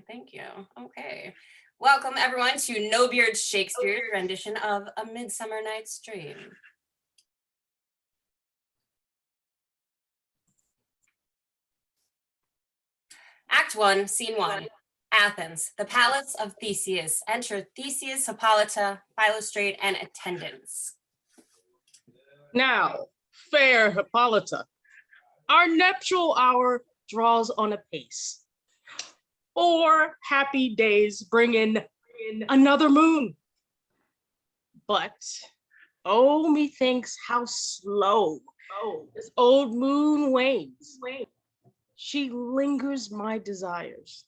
Thank you. Okay. Welcome, everyone, to No Beard Shakespeare's rendition of A Midsummer Night's Dream. Act 1, Scene 1. Athens, the palace of Theseus. Enter Theseus, Hippolyta, Philostrate, and attendants. Now, fair Hippolyta, our nuptial hour draws on apace. 4 happy days bring in another moon. But, oh, methinks how slow this old moon wanes. She lingers my desires.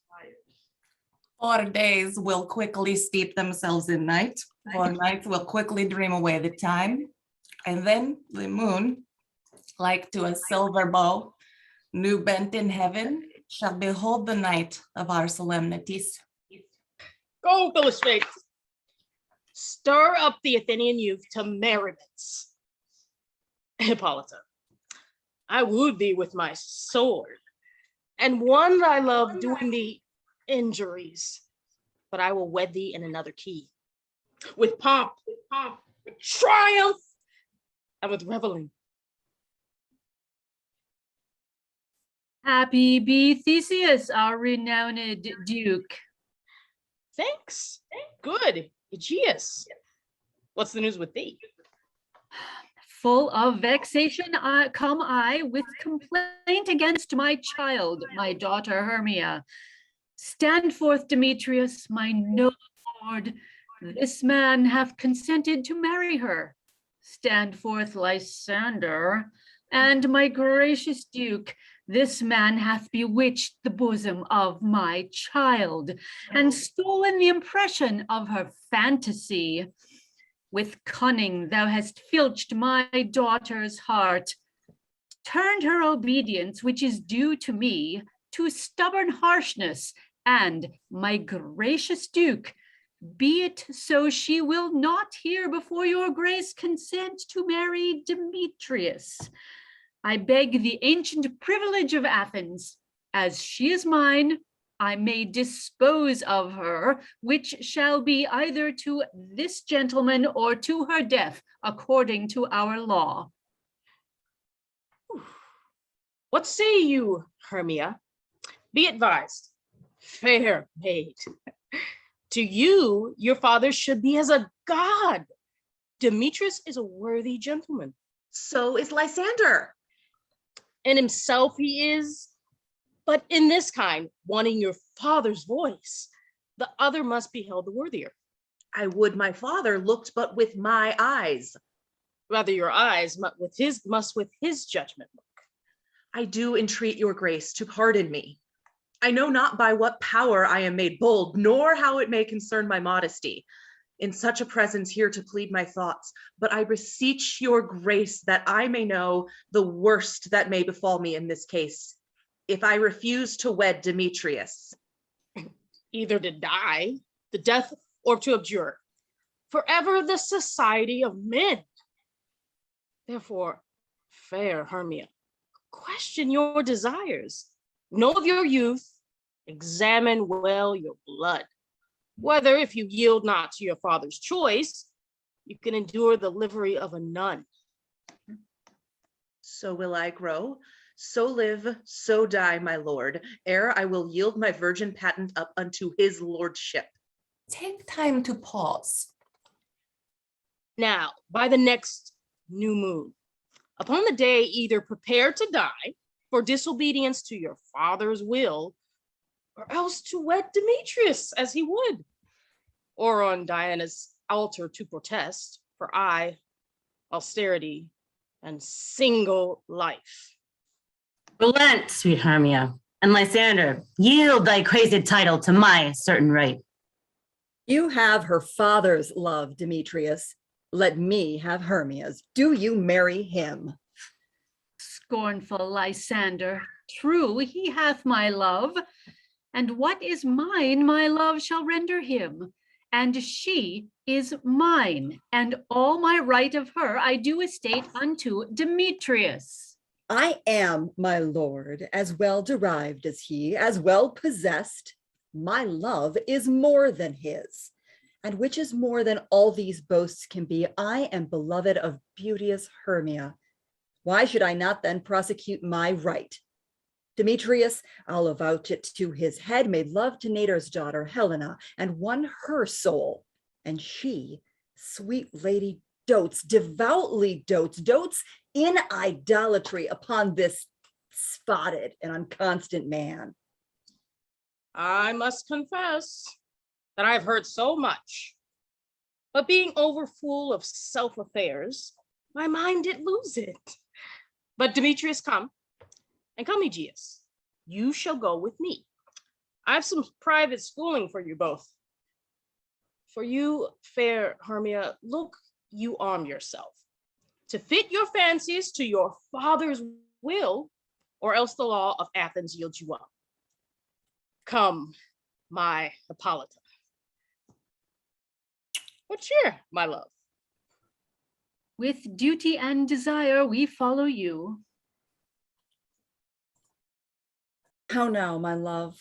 4 days will quickly steep themselves in night. 4 nights will quickly dream away the time. And then the moon, like to a silver bow, new bent in heaven, shall behold the night of our solemnities. Go, Philostrate. Stir up the Athenian youth to merriments. Hippolyta, I wooed thee with my sword, and won thy love doing thee injuries, but I will wed thee in another key, with pomp, with triumph, and with reveling. Happy be Theseus, our renowned duke. Thanks. Good. Egeus, what's the news with thee? Full of vexation come I with complaint against my child, my daughter Hermia. Stand forth, Demetrius, my noble lord. This man hath consented to marry her. Stand forth, Lysander, and my gracious duke. This man hath bewitched the bosom of my child and stolen the impression of her fantasy. With cunning thou hast filched my daughter's heart, turned her obedience, which is due to me, to stubborn harshness, and my gracious duke, be it so she will not hear before your grace consent to marry Demetrius. I beg the ancient privilege of Athens, as she is mine, I may dispose of her, which shall be either to this gentleman or to her death, according to our law. What say you, Hermia? Be advised, fair maid. To you, your father should be as a god. Demetrius is a worthy gentleman. So is Lysander. In himself he is, but in this kind, wanting your father's voice, the other must be held the worthier. I would my father looked but with my eyes. Rather your eyes must with his judgment look. I do entreat your grace to pardon me. I know not by what power I am made bold, nor how it may concern my modesty, in such a presence here to plead my thoughts, but I beseech your grace that I may know the worst that may befall me in this case, if I refuse to wed Demetrius. Either to die, the death, or to abjure forever the society of men. Therefore, fair Hermia, question your desires, know of your youth, examine well your blood, whether if you yield not to your father's choice, you can endure the livery of a nun. So will I grow, so live, so die, my lord, ere I will yield my virgin patent up unto his lordship. Take time to pause. Now, by the next new moon, upon the day either prepare to die for disobedience to your father's will, or else to wed Demetrius as he would, or on Diana's altar to protest for austerity, and single life. Relent, sweet Hermia, and Lysander, yield thy crazy title to my certain right. You have her father's love, Demetrius. Let me have Hermia's. Do you marry him? Scornful Lysander, true, he hath my love, and what is mine, my love shall render him, and she is mine, and all my right of her I do estate unto Demetrius. I am, my lord, as well derived as he, as well possessed. my love is more than his. And which is more than all these boasts can be, I am beloved of beauteous Hermia. Why should I not then prosecute my right? Demetrius, I'll avouch it to his head, made love to Nader's daughter, Helena, and won her soul. And she, sweet lady, devoutly dotes in idolatry upon this spotted and unconstant man. I must confess that I've heard so much, but being overfull of self-affairs, my mind did lose it. But Demetrius, come, and come, Egeus, you shall go with me. I have some private schooling for you both. For you, fair Hermia, look, you arm yourself to fit your fancies to your father's will, or else the law of Athens yields you up. Come, my Hippolyta. What cheer, my love? With duty and desire, we follow you. How now, my love?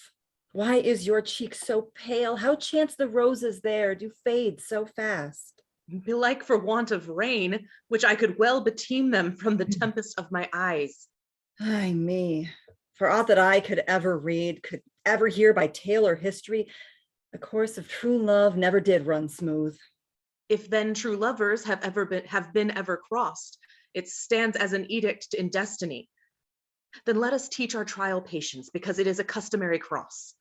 Why is your cheek so pale? How chance the roses there do fade so fast? Belike for want of rain, which I could well beteem them from the tempest of my eyes. Ay me, for aught that I could ever read, could ever hear by tale or history, the course of true love never did run smooth. If then true lovers have been ever crossed, it stands as an edict in destiny. Then let us teach our trial patience, because it is a customary cross.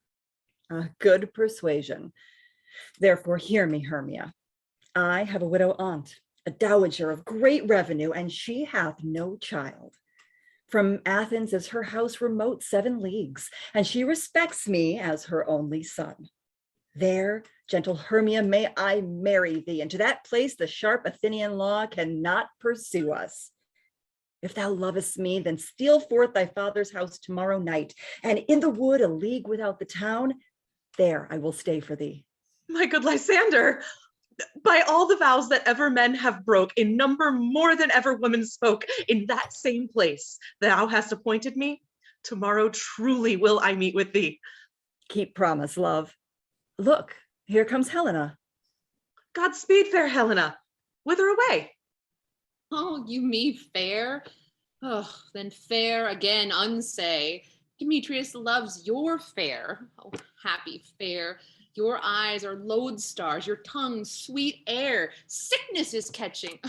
A good persuasion. Therefore hear me, Hermia. I have a widow aunt, a dowager of great revenue, and she hath no child. From Athens is her house remote 7 leagues, and she respects me as her only son. There, gentle Hermia, may I marry thee, and to that place the sharp Athenian law cannot pursue us. If thou lovest me, then steal forth thy father's house tomorrow night, and in the wood a league without the town, there I will stay for thee. My good Lysander, by all the vows that ever men have broke, in number more than ever women spoke, in that same place thou hast appointed me, tomorrow truly will I meet with thee. Keep promise, love. Look, here comes Helena. Godspeed, fair Helena. Whither away? Oh, you me fair? Oh, then fair again unsay. Demetrius loves your fair. Oh, happy fair. Your eyes are lodestars, your tongue sweet air. Sickness is catching.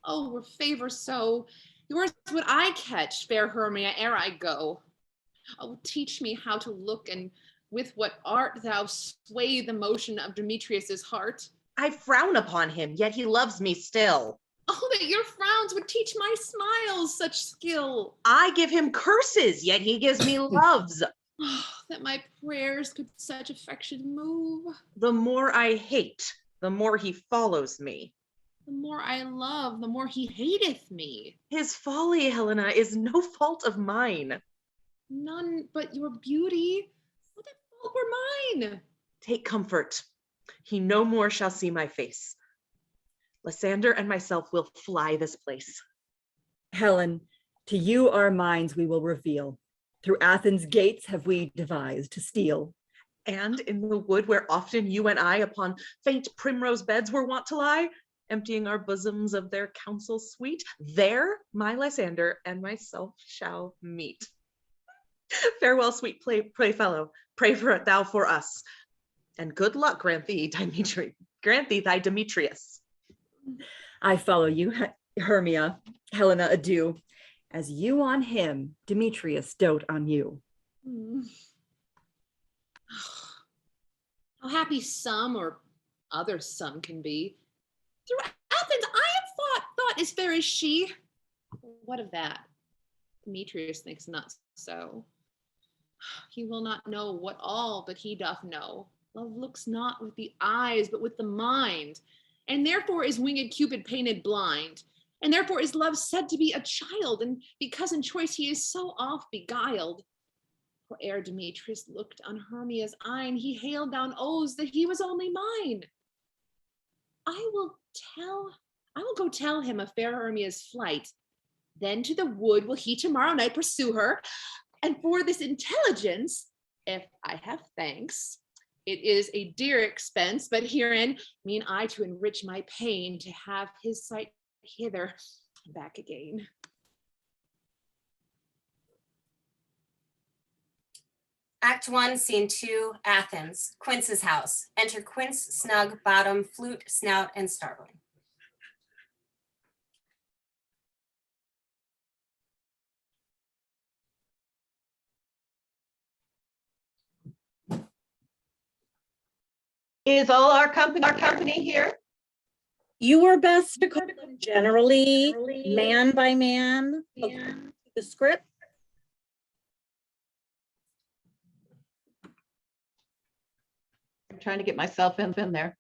Oh, were favor so. Yours would I catch, fair Hermia, ere I go. Oh, teach me how to look, and with what art thou sway the motion of Demetrius's heart. I frown upon him, yet he loves me still. Oh, that your frowns would teach my smiles such skill. I give him curses, yet he gives me loves. Oh, that my prayers could such affection move. The more I hate, the more he follows me. The more I love, the more he hateth me. His folly, Helena, is no fault of mine. None but your beauty. What if fault were mine? Take comfort. He no more shall see my face. Lysander and myself will fly this place. Helen, to you our minds we will reveal. Through Athens' gates have we devised to steal. And in the wood where often you and I upon faint primrose beds were wont to lie, emptying our bosoms of their counsel sweet, there my Lysander and myself shall meet. Farewell, sweet playfellow, pray for it thou for us. And good luck grant thee thy Demetrius. I follow you, Hermia. Helena, adieu. As you on him, Demetrius dote on you. How happy some or other some can be. Through Athens I am thought as fair as she. What of that? Demetrius thinks not so. He will not know what all but he doth know. Love looks not with the eyes, but with the mind. And therefore is winged Cupid painted blind. And therefore is love said to be a child, and because in choice he is so oft beguiled. For ere Demetrius looked on Hermia's eyne, he hailed down oaths that he was only mine. I will go tell him of fair Hermia's flight. Then to the wood will he tomorrow night pursue her. And for this intelligence, if I have thanks, It is a dear expense, but herein mean I to enrich my pain, to have his sight hither and back again. Act 1, Scene 2, Athens, Quince's house. Enter Quince, Snug, Bottom, Flute, Snout, and Starveling. Is all our company here? You were best to come generally, man by man, the script. I'm trying to get myself in there.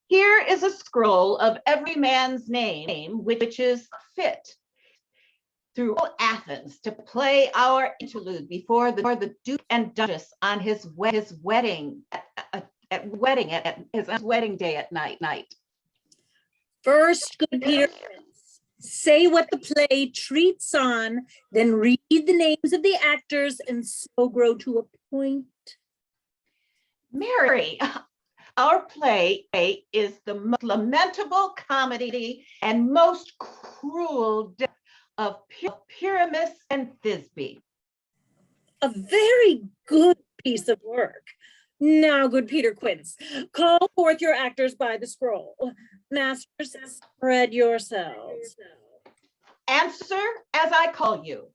Here is a scroll of every man's name, which is fit through all Athens to play our interlude before the Duke and Duchess on his wedding day at night. First, good Peter, say what the play treats on, then read the names of the actors and so grow to a point. Mary, our play is the most lamentable comedy and most cruel death of Pyramus and Thisbe. A very good piece of work. Now, good Peter Quince, call forth your actors by the scroll. Masters, spread yourselves. Answer as I call you.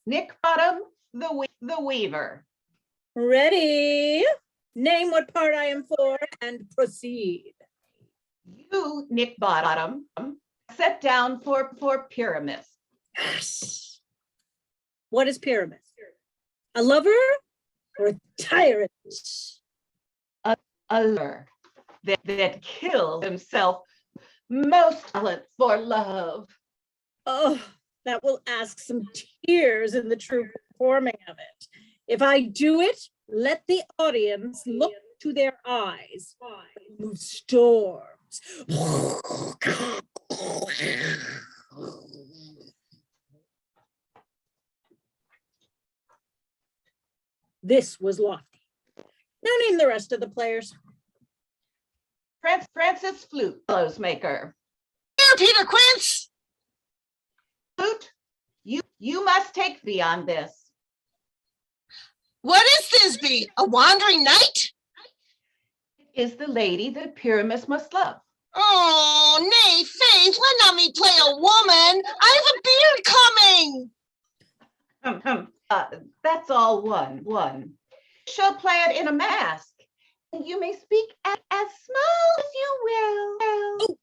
Nick Bottom, the weaver. Ready? Name what part I am for and proceed. You, Nick Bottom, set down for Pyramus. What is Pyramus? A lover or a tyrant? A lover that kills himself, most talent for love. Oh, that will ask some tears in the true performing of it. If I do it, let the audience look to their eyes. Move storms. This was lofty. Now name the rest of the players. Francis Flute, bellows maker. Here, Peter Quince. Flute, you must take me on this. What is Thisbe? A wandering knight? It is the lady that Pyramus must love. Oh, nay, Faith, let not me play a woman. I have a beard coming. That's all one. She'll play it in a mask, and you may speak as small as you will. Oh,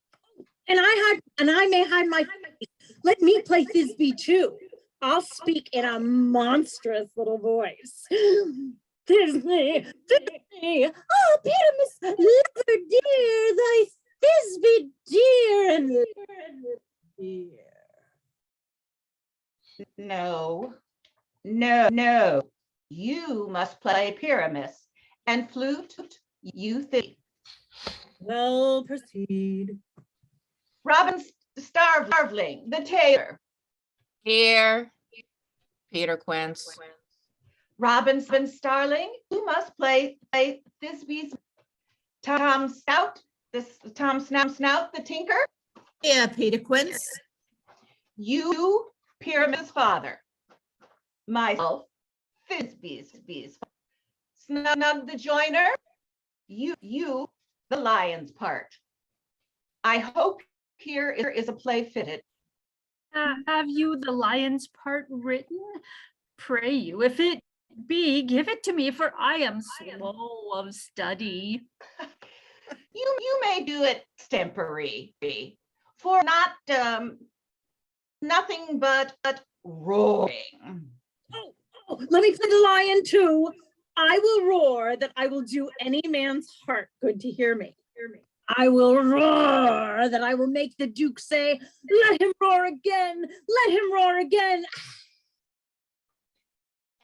and I may hide my face. Let me play Thisbe too. I'll speak in a monstrous little voice. Thisbe, oh, Pyramus, lover dear, thy Thisbe dear and dear. No. You must play Pyramus, and Flute, you think. Well, proceed. Robin Starveling, the tailor. Here, Peter Quince. Robin Starling, you must play Thisbe's Tom Snout, the tinker. Yeah, Peter Quince. You, Pyramus' father. Myself, Thisbe's. Snug the joiner. You, the lion's part. I hope here is a play fitted. Have you the lion's part written? Pray you, if it be, give it to me, for I am slow of study. You may do it extempore, for not nothing but roaring. Oh, let me play the lion too. I will roar that I will do any man's heart good to hear me. I will roar that I will make the Duke say, let him roar again, let him roar again.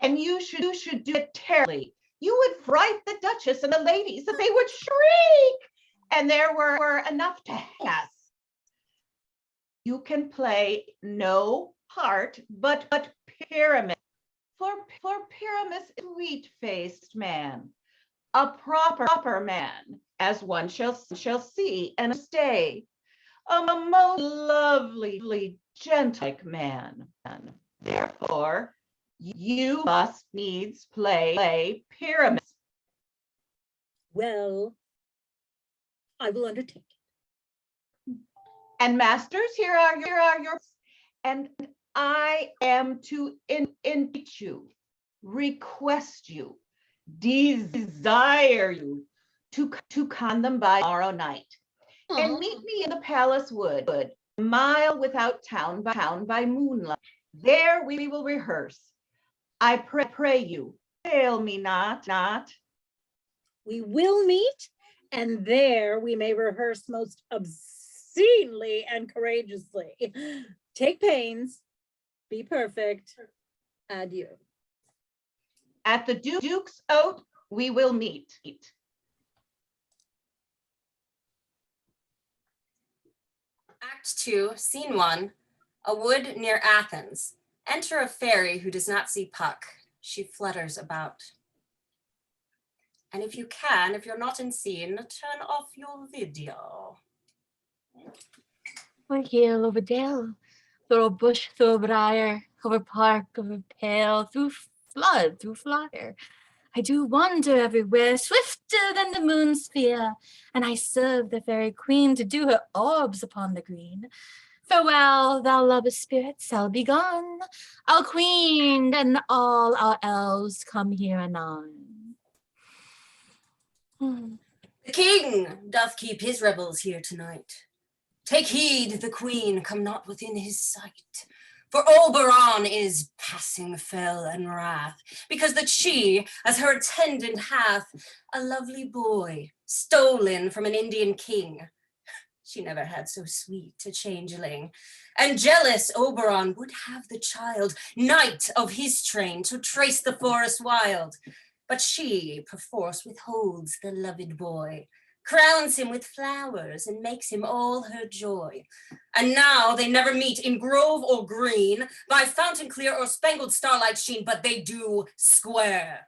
And you should do it terribly. You would fright the Duchess and the ladies that they would shriek, and there were enough to hang us. You can play no part but Pyramus. For Pyramus is a sweet-faced man, a proper man, as one shall see and stay, a most lovely, gentle man. Therefore, you must needs play Pyramus. Well, I will undertake. And masters, here are your, and I am to entreat you, request you, desire you to con them by tomorrow night, and meet me in the palace wood, a mile without town by moonlight. There we will rehearse. I pray you, fail me not. We will meet, and there we may rehearse most obscenely and courageously. Take pains, be perfect. Adieu. At the Duke's oath, we will meet. Act 2, Scene 1, a wood near Athens. Enter a fairy who does not see Puck. She flutters about. And if you're not in scene, turn off your video. Over hill, over dale, through a bush, through a briar, over park, over pale, through flood, through flyer. I do wander everywhere, swifter than the moon's sphere, and I serve the fairy queen to do her orbs upon the green. Farewell, thou lovest spirit, shall be gone. Our queen and all our elves come here anon. The king doth keep his rebels here tonight. Take heed, the queen come not within his sight. For Oberon is passing fell and wrath, because that she, as her attendant, hath a lovely boy stolen from an Indian king. She never had so sweet a changeling. And jealous Oberon would have the child, knight of his train, to trace the forest wild. But she perforce withholds the loved boy, crowns him with flowers and makes him all her joy. And now they never meet in grove or green, by fountain clear or spangled starlight sheen, but they do square.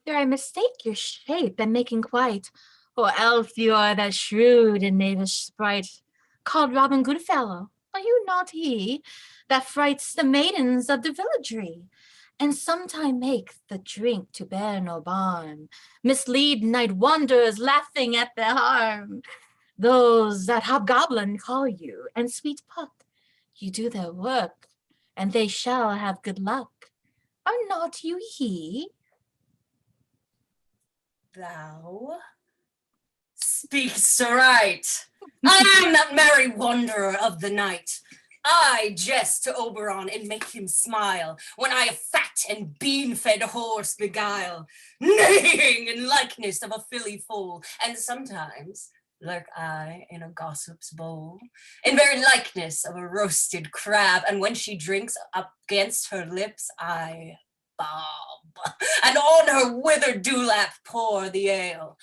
There I mistake your shape and making quite, or elf you are that shrewd and knavish sprite, called Robin Goodfellow. Are you not he that frights the maidens of the villagery? And sometime make the drink to bear no balm, mislead night wanderers laughing at their harm. Those that hobgoblin call you, and sweet Puck, you do their work, and they shall have good luck. Are not you he? Thou speaks right. I am that merry wanderer of the night. I jest to Oberon and make him smile, when I a fat and bean-fed horse beguile, neighing in likeness of a filly foal, and sometimes lurk I in a gossip's bowl, in very likeness of a roasted crab, and when she drinks up against her lips, I bob, and on her withered dewlap pour the ale.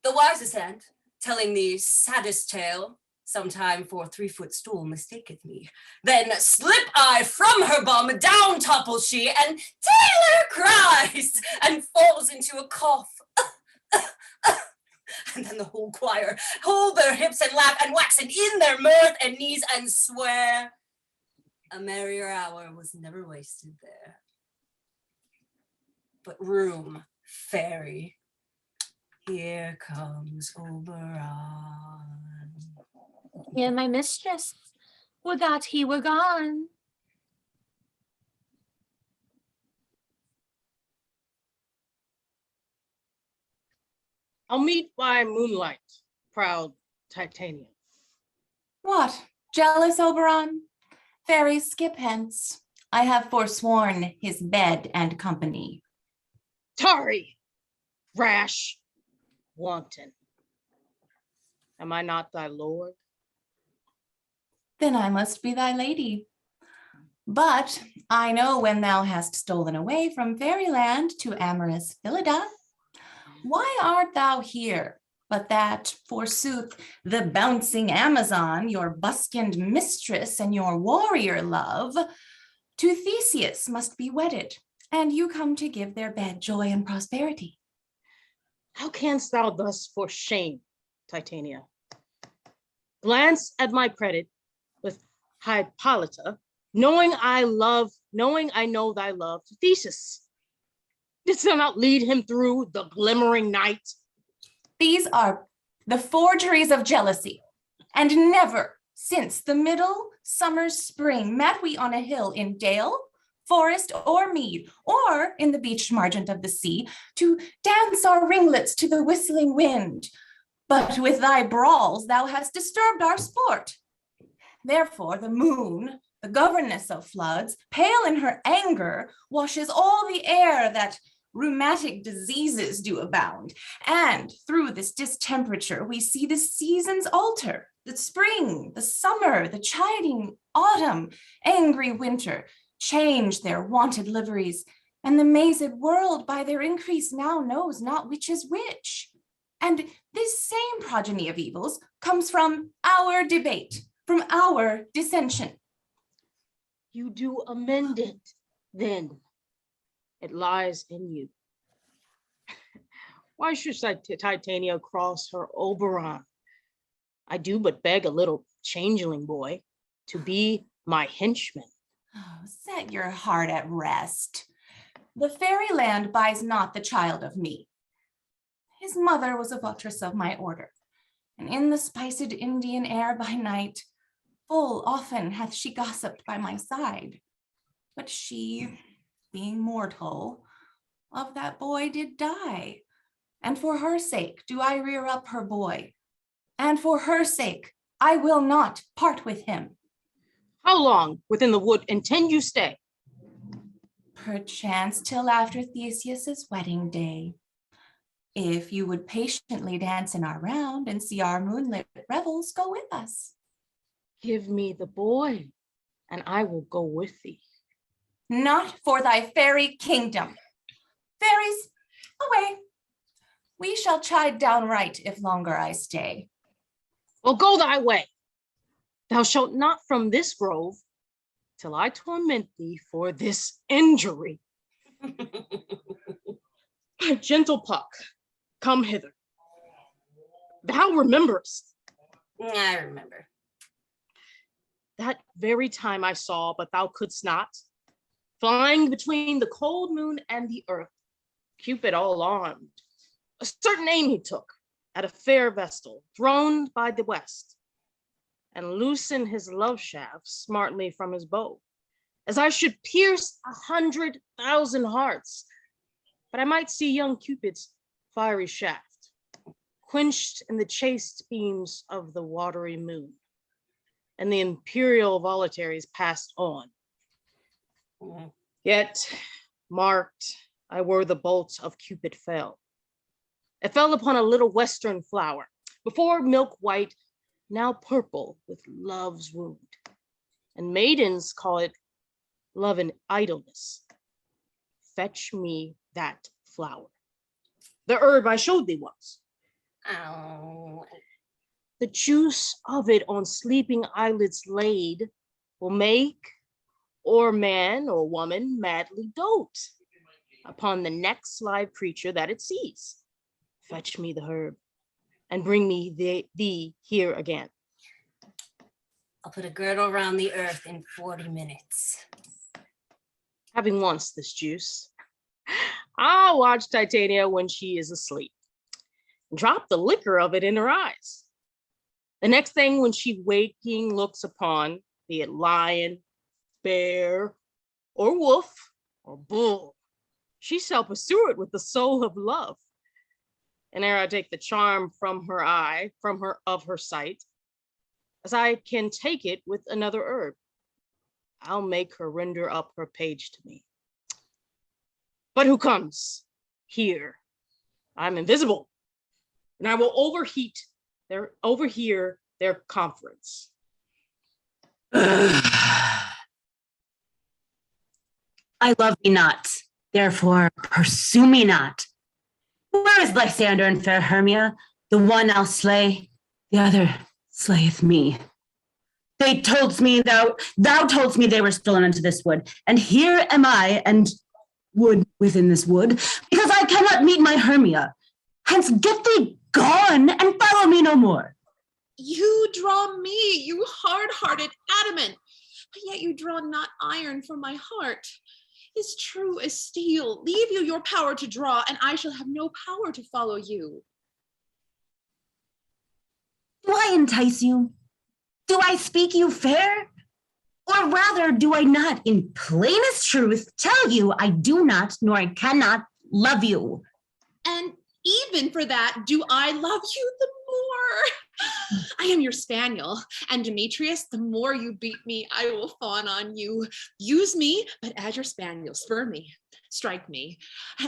The wisest aunt, telling the saddest tale, sometime for 3-foot stool mistaketh me. Then slip I from her bum, down topples she, and Taylor cries, and falls into a cough. And then the whole choir hold their hips and laugh, and waxen in their mirth and knees, and swear a merrier hour was never wasted there. But room, fairy, here comes Oberon. Here, my mistress, would that he were gone. I'll meet by moonlight, proud Titania. What, jealous Oberon? Fairy, skip hence. I have forsworn his bed and company. Tarry, rash, wanton. Am I not thy lord? Then I must be thy lady. But I know when thou hast stolen away from fairyland to amorous Philida. Why art thou here, but that, forsooth, the bouncing Amazon, your buskined mistress and your warrior love, to Theseus must be wedded, and you come to give their bed joy and prosperity. How canst thou thus for shame, Titania? Glance at my credit with Hippolyta, knowing I know thy love to Theseus. Didst thou not lead him through the glimmering night? These are the forgeries of jealousy, and never since the middle summer's spring met we on a hill in dale, forest, or mead, or in the beach margent of the sea, to dance our ringlets to the whistling wind. But with thy brawls thou hast disturbed our sport. Therefore the moon, the governess of floods, pale in her anger, washes all the air that rheumatic diseases do abound. And through this distemperature we see the seasons alter, the spring, the summer, the chiding autumn, angry winter, change their wonted liveries, and the mazed world by their increase now knows not which is which. And this same progeny of evils comes from our debate, from our dissension. You do amend it, then. It lies in you. Why should Titania cross her Oberon? I do but beg a little changeling boy to be my henchman. Oh, set your heart at rest. The fairy land buys not the child of me. His mother was a votress of my order, and in the spiced Indian air by night, full often hath she gossiped by my side. But she, being mortal, of that boy did die, and for her sake do I rear up her boy, and for her sake I will not part with him. How long within the wood intend you stay? Perchance till after Theseus's wedding day. If you would patiently dance in our round and see our moonlit revels, go with us. Give me the boy, and I will go with thee. Not for thy fairy kingdom. Fairies, away. We shall chide downright if longer I stay. Well, go thy way. Thou shalt not from this grove till I torment thee for this injury. My gentle Puck, come hither. Thou rememberest. I remember. That very time I saw, but thou couldst not, flying between the cold moon and the earth, Cupid all armed, a certain aim he took at a fair vestal throned by the west, and loosened his love shaft smartly from his bow, as I should pierce 100,000 hearts, but I might see young Cupid's fiery shaft, quenched in the chaste beams of the watery moon, and the imperial volataries passed on. Yet, marked, I were the bolt of Cupid fell. It fell upon a little western flower, before milk white, now purple with love's wound. And maidens call it love and idleness. Fetch me that flower. The herb I showed thee once. Oh. The juice of it on sleeping eyelids laid will make or man or woman madly dote upon the next live creature that it sees. Fetch me the herb and bring me thee here again. I'll put a girdle around the earth in 40 minutes. Having once this juice, I'll watch Titania when she is asleep. Drop the liquor of it in her eyes. The next thing when she waking looks upon, be it lion, bear, or wolf, or bull, she shall pursue it with the soul of love. And ere I take the charm from her eye, of her sight, as I can take it with another herb, I'll make her render up her page to me. But who comes? Here. I'm invisible, and I will overhear their conference. I love thee not, therefore pursue me not. Where is Lysander and fair Hermia? The one I'll slay, the other slayeth me. They told me thou toldst me they were stolen into this wood, and here am I, and wood within this wood, because I cannot meet my Hermia. Hence get thee gone, and follow me no more. You draw me, you hard-hearted adamant, but yet you draw not iron from my heart. Is true as steel. Leave you your power to draw, and I shall have no power to follow you. Do I entice you? Do I speak you fair? Or rather, do I not, in plainest truth, tell you I do not, nor I cannot love you? And even for that, do I love you the more? I am your spaniel, and Demetrius, the more you beat me, I will fawn on you. Use me, but as your spaniel, spur me, strike me,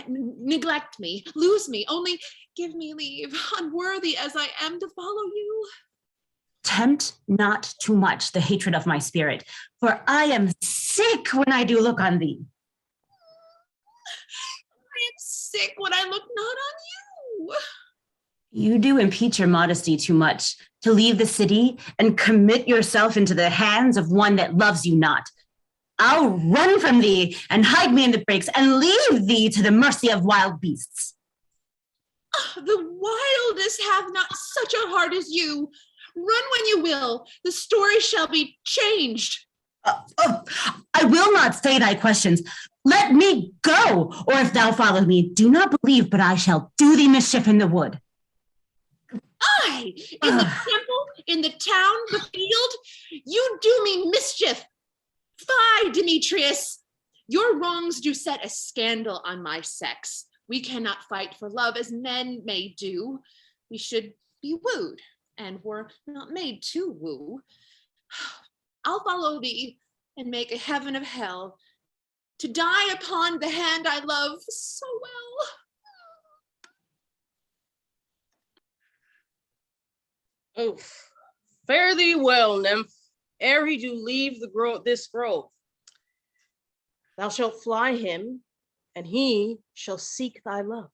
neglect me, lose me, only give me leave, unworthy as I am to follow you. Tempt not too much the hatred of my spirit, for I am sick when I do look on thee. I am sick when I look not on you. You do impeach your modesty too much to leave the city and commit yourself into the hands of one that loves you not. I'll run from thee and hide me in the brakes and leave thee to the mercy of wild beasts. The wildest have not such a heart as you. Run when you will, the story shall be changed. I will not say thy questions. Let me go, or if thou follow me, do not believe, but I shall do thee mischief in the wood. Aye, in the temple, in the town, the field, you do me mischief. Fie, Demetrius. Your wrongs do set a scandal on my sex. We cannot fight for love as men may do. We should be wooed, and were not made to woo. I'll follow thee and make a heaven of hell, to die upon the hand I love so well. Oof. Fare thee well, nymph, ere he do leave this grove. Thou shalt fly him, and he shall seek thy love.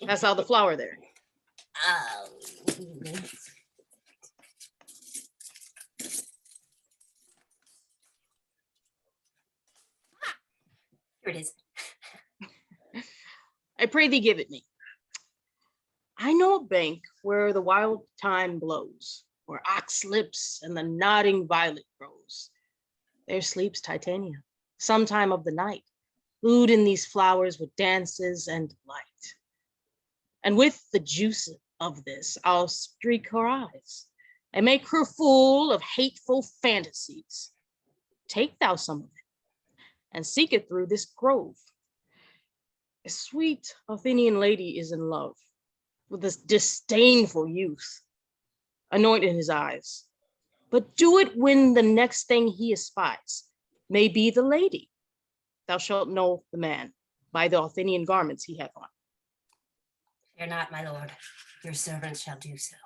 That's how the flower there. Here it is. I pray thee give it me. I know a bank where the wild thyme blows, where ox lips and the nodding violet grows. There sleeps Titania, sometime of the night, wooed in these flowers with dances and light. And with the juice of this, I'll streak her eyes and make her full of hateful fantasies. Take thou some of it and seek it through this grove. A sweet Athenian lady is in love with this disdainful youth. Anoint in his eyes, but do it when the next thing he espies may be the lady. Thou shalt know the man by the Athenian garments he hath on. Fear not, my lord. Your servant shall do so.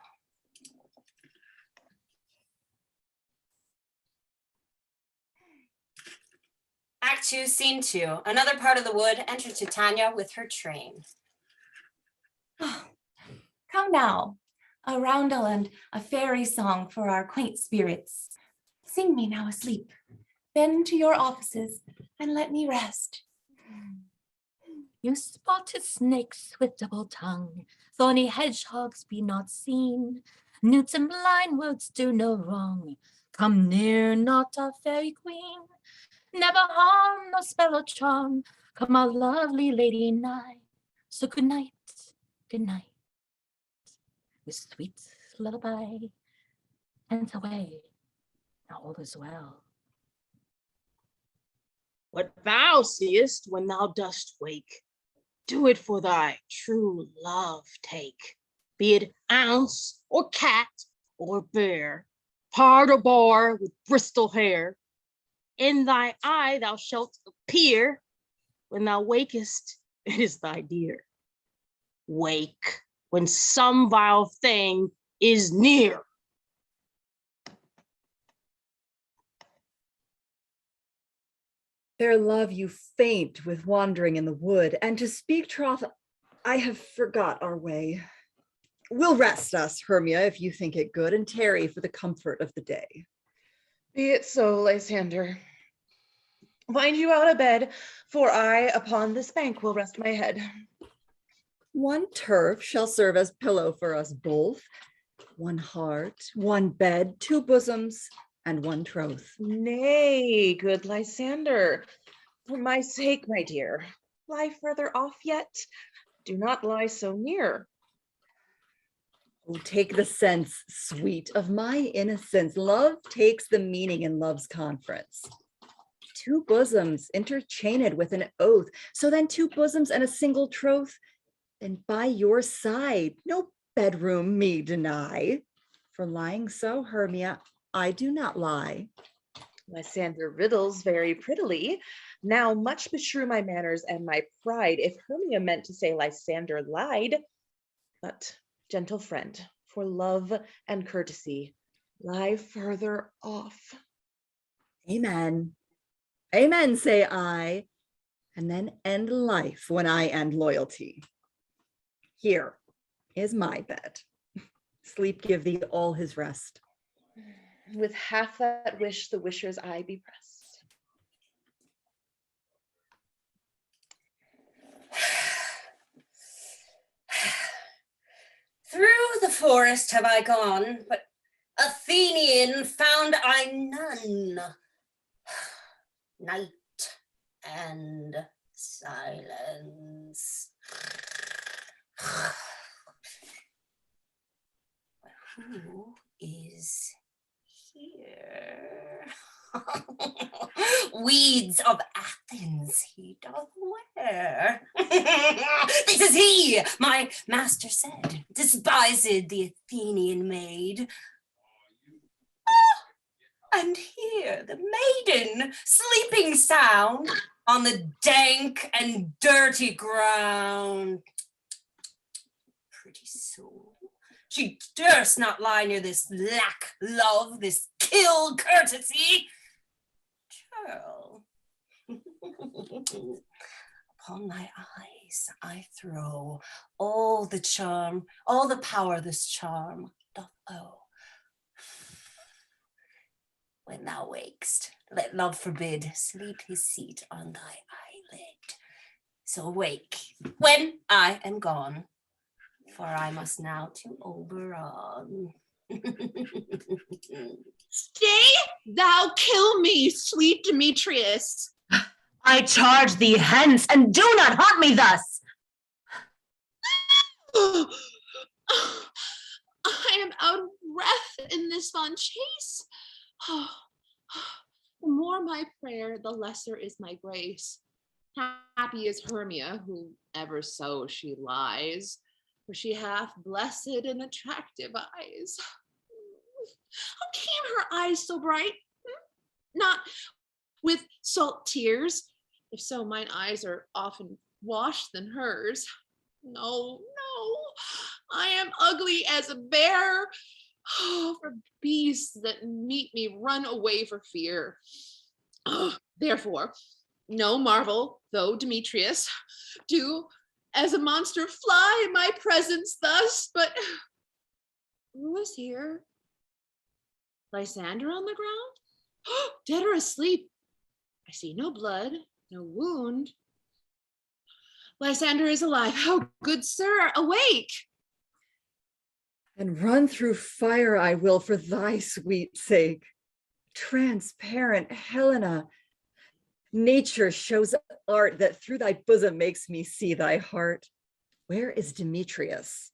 Act 2, Scene 2. Another part of the wood. Enter Titania with her train. Come now, a roundel and a fairy song for our quaint spirits. Sing me now asleep, then to your offices, and let me rest. You spotted snakes with double tongue, thorny hedgehogs be not seen. Newts and blind woods do no wrong. Come near not our fairy queen. Never harm nor spell or charm. Come our lovely lady nigh. So good night, good night. With sweet lullaby, and away. Now all is well. What thou seest when thou dost wake, do it for thy true love take. Be it ounce or cat or bear, pard or bar with bristle hair. In thy eye thou shalt appear. When thou wakest, it is thy dear. Wake when some vile thing is near. Their love you faint with wandering in the wood, and to speak troth, I have forgot our way. We'll rest us, Hermia, if you think it good, and tarry for the comfort of the day. Be it so, Lysander. Find you out of bed, for I upon this bank will rest my head. One turf shall serve as pillow for us both. One heart, one bed, two bosoms, and one troth. Nay, good Lysander, for my sake, my dear, lie further off yet. Do not lie so near. Oh, take the sense, sweet, of my innocence. Love takes the meaning in love's conference. Two bosoms interchained with an oath, so then two bosoms and a single troth. And by your side, no bedroom me deny. For lying so, Hermia, I do not lie. Lysander riddles very prettily. Now much beshrew my manners and my pride if Hermia meant to say Lysander lied. But, gentle friend, for love and courtesy, lie further off. Amen. Amen, say I, and then end life when I end loyalty. Here is my bed. Sleep give thee all his rest. With half that wish the wisher's eye be pressed. Through the forest have I gone, but Athenian found I none. Night and silence. Who is here? Weeds of Athens he doth wear. This is he, my master said, despised the Athenian maid. And here the maiden, sleeping sound on the dank and dirty ground. Pretty soul, she durst not lie near this lack love, this kill courtesy. Churl, upon thy eyes I throw all the charm, all the power this charm doth owe. When thou wakest, let love forbid sleep his seat on thy eyelid. So awake when I am gone, for I must now to Oberon. Stay thou kill me, sweet Demetrius. I charge thee hence, and do not haunt me thus. I am out of breath in this fond chase. The more my prayer, the lesser is my grace. Happy is Hermia, who ever so she lies, for she hath blessed and attractive eyes. How came her eyes so bright? Not with salt tears. If so, mine eyes are often washed than hers. No, I am ugly as a bear. For beasts that meet me run away for fear. Therefore, no marvel, though Demetrius do as a monster fly my presence thus, but who is here? Lysander on the ground? Dead or asleep? I see no blood, no wound. Lysander is alive. Oh, good sir, awake! And run through fire I will for thy sweet sake. Transparent Helena, nature shows art that through thy bosom makes me see thy heart. Where is Demetrius?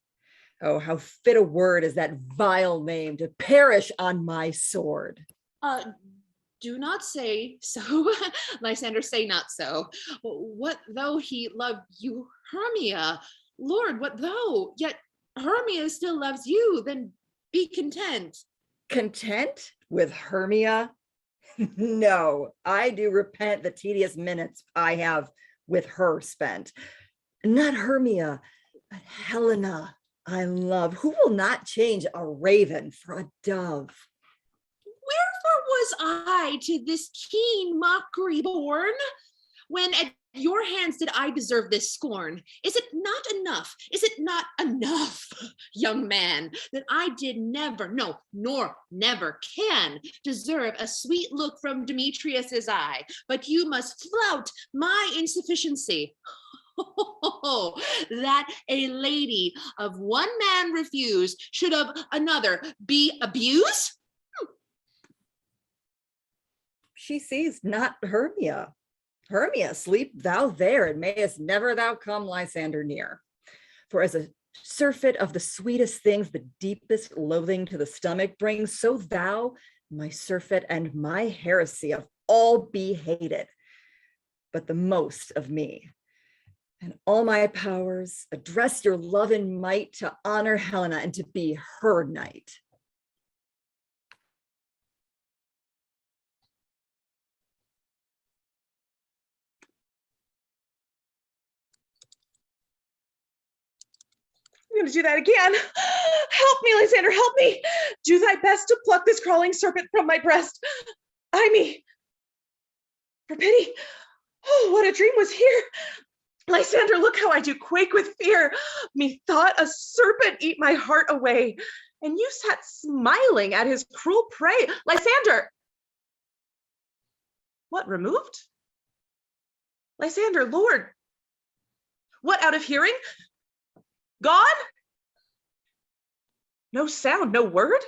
Oh, how fit a word is that vile name to perish on my sword. Do not say so. Lysander, say not so. What though he loved you, Hermia? Lord, what though? Yet Hermia still loves you, then be content. Content with Hermia? No, I do repent the tedious minutes I have with her spent. Not Hermia, but Helena I love, who will not change a raven for a dove. Wherefore was I to this keen mockery born, when at your hands did I deserve this scorn? Is it not enough? Is it not enough, young man, that I did never, no, nor never can deserve a sweet look from Demetrius's eye, but you must flout my insufficiency. That a lady of one man refused should of another be abused? She sees not Hermia. Hermia, sleep thou there, and mayest never thou come Lysander near. For as a surfeit of the sweetest things, the deepest loathing to the stomach brings, so thou, my surfeit and my heresy of all be hated, but the most of me. And all my powers address your love and might to honor Helena and to be her knight. I'm going to do that again. Help me, Lysander, help me. Do thy best to pluck this crawling serpent from my breast. Eye me. For pity. Oh, what a dream was here. Lysander, look how I do quake with fear. Methought a serpent eat my heart away, and you sat smiling at his cruel prey. Lysander. What, removed? Lysander, Lord. What, out of hearing? Gone? No sound, no word?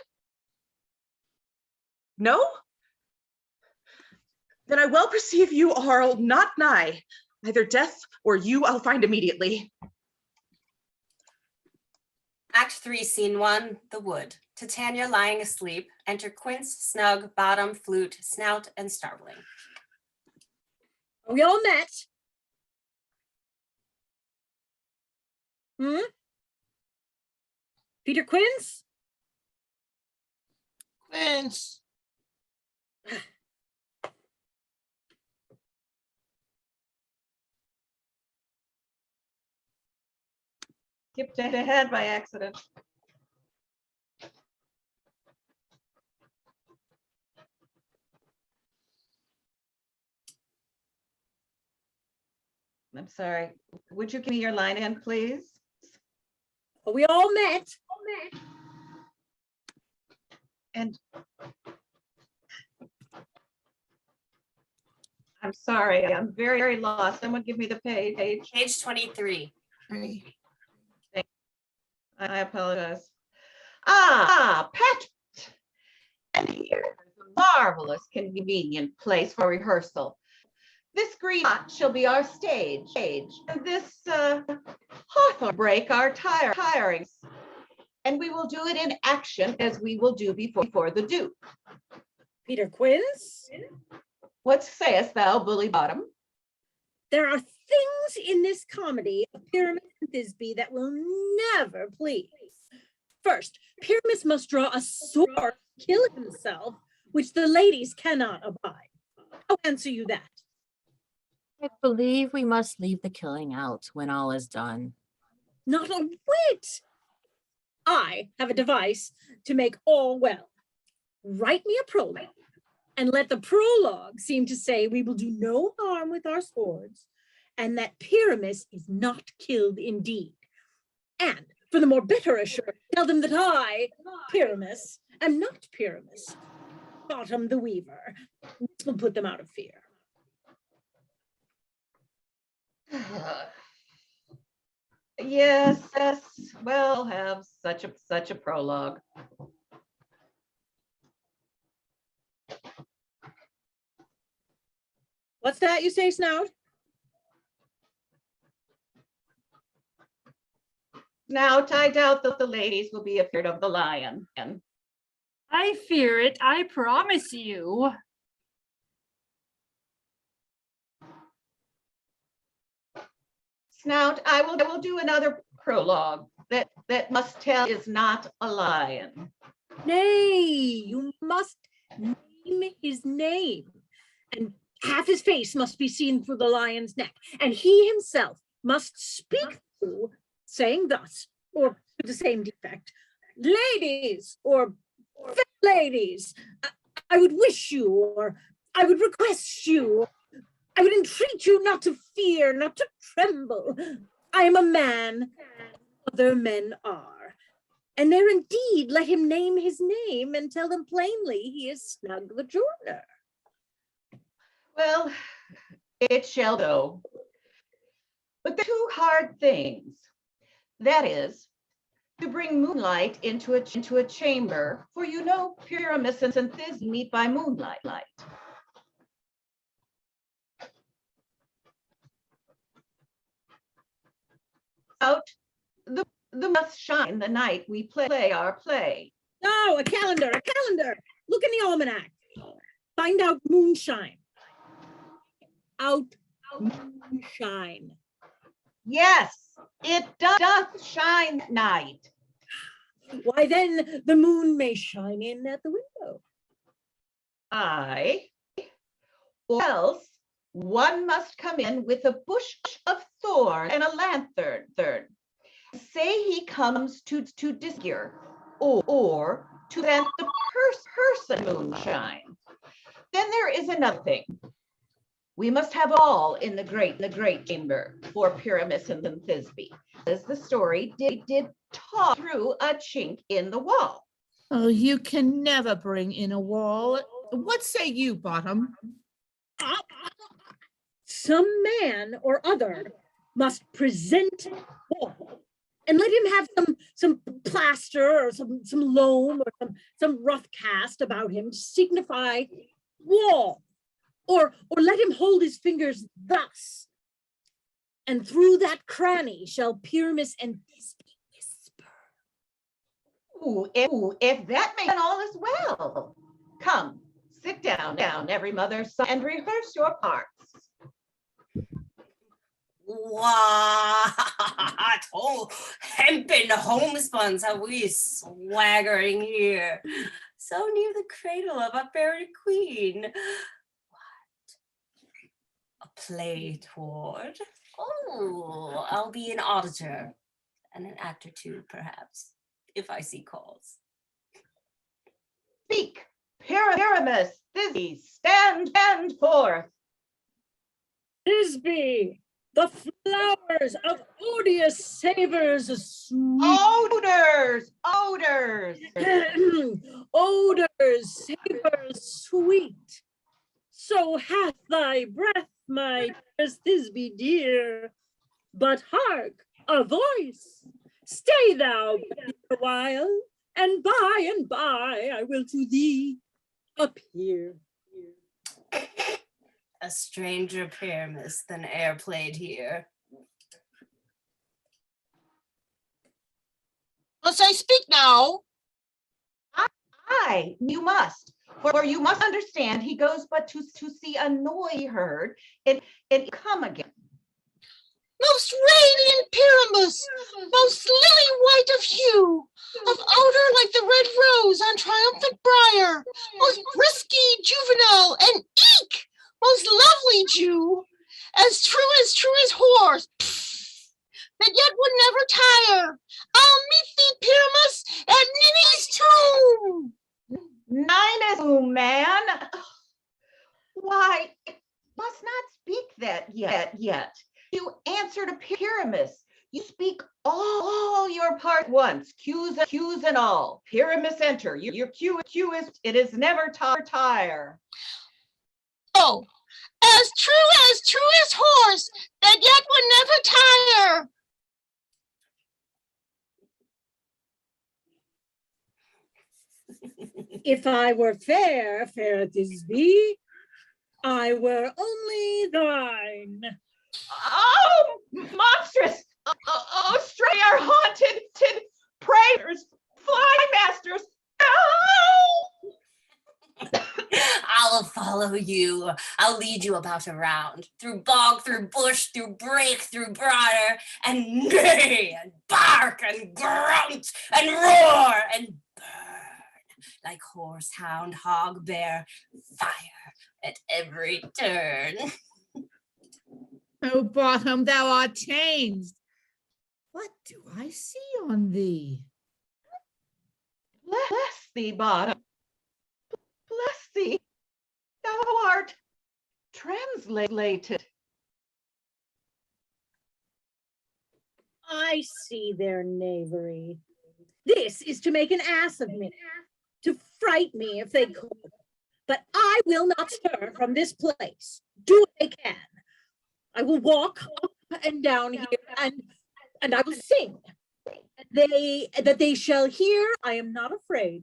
No? Then I well perceive you are not nigh. Either death or you I'll find immediately. Act 3, Scene 1, the wood. Titania lying asleep. Enter Quince, Snug, Bottom, Flute, Snout, and Starveling. We all met. Peter Quince? Quince. Skipped ahead by accident. I'm sorry. Would you give me your line again, please? We all met. And I'm sorry, I'm very, very lost. Someone give me the page. Page 23. I apologize. Pat. And here is a marvelous, convenient place for rehearsal. This green spot shall be our stage, and this hawthorn break our tirings. And we will do it in action as we will do before the Duke. Peter Quince? What sayest thou, Bully Bottom? There are things in this comedy of Pyramus and Thisbe that will never please. First, Pyramus must draw a sword to kill himself, which the ladies cannot abide. How answer you that? I believe we must leave the killing out when all is done. Not a whit. I have a device to make all well. Write me a prologue, and let the prologue seem to say we will do no harm with our swords, and that Pyramus is not killed indeed. And for the more bitter assurance, tell them that I, Pyramus, am not Pyramus, Bottom the Weaver. This will put them out of fear. Yes, we'll have such a prologue. What's that you say, Snout? Snout, I doubt that the ladies will be afraid of the lion. I fear it, I promise you. Snout, I will do another prologue that must tell is not a lion. Nay, you must name his name, and half his face must be seen through the lion's neck, and he himself must speak through, saying thus, or with the same defect, ladies, or fair ladies, I would wish you, or I would request you, I would entreat you not to fear, not to tremble. I am a man, other men are. And there indeed, let him name his name and tell them plainly he is Snug the joiner. Well, it shall go. But there are two hard things. That is, to bring moonlight into a chamber, for you know Pyramus and Thisbe meet by moonlight. Out the must shine the night we play our play. Oh, a calendar, a calendar. Look in the almanac. Find out moonshine. Out moonshine. Yes, it doth shine at night. Why then the moon may shine in at the window. Aye. Or else one must come in with a bush of thorn and a lanthorn. Say he comes to disgear or to prevent the person moonshine. Then there is another thing. We must have all in the great chamber for Pyramus and Thisbe, as the story did talk through a chink in the wall. Oh, you can never bring in a wall. What say you, Bottom? Some man or other must present wall, and let him have some plaster or some loam or some rough cast about him to signify wall, or let him hold his fingers thus, and through that cranny shall Pyramus and Thisbe whisper. Ooh, if that makes all is well. Come, sit down, every mother's son, and rehearse your parts. What? Oh, hempen homespuns, how we swaggering here. So near the cradle of our fairy queen. What? A play toward? Oh, I'll be an auditor and an actor too, perhaps, if I see calls. Speak, Pyramus, Thisbe, stand forth. Thisbe, the flowers of odious savors sweet. Odors. Odors, savors sweet. So hath thy breath, my dearest Thisbe dear. But hark, a voice. Stay thou a while, and by I will to thee appear. A stranger Pyramus than e'er played here. Must I speak now? Aye, you must. For you must understand he goes but to see a noise heard and come again. Most radiant Pyramus, most lily white of hue, of odor like the red rose on triumphant briar, most brisky juvenile, and eek, most lovely Jew, as true as horse, that yet would never tire. I'll meet thee, Pyramus, at Ninny's tomb. Ninus, oh man. Why, must not speak that yet. You answer to Pyramus. You speak all your part once, cues and all. Pyramus enter. Your cue is, it is never tire. Oh, as true as horse, that yet would never tire. If I were fair Thisbe, I were only thine. Oh, monstrous! Oh, stray our haunted prayers, fly masters! Oh! I'll follow you. I'll lead you about around, through bog, through bush, through brake, through briar, and neigh, and bark, and grunt, and roar, and burn, like horse, hound, hog, bear, fire at every turn. Oh, Bottom, thou art changed. What do I see on thee? Bless thee, Bottom. Bless thee. Thou art translated. I see their knavery. This is to make an ass of me, to fright me if they could. But I will not stir from this place. Do what they can. I will walk up and down here and I will sing. That they shall hear, I am not afraid.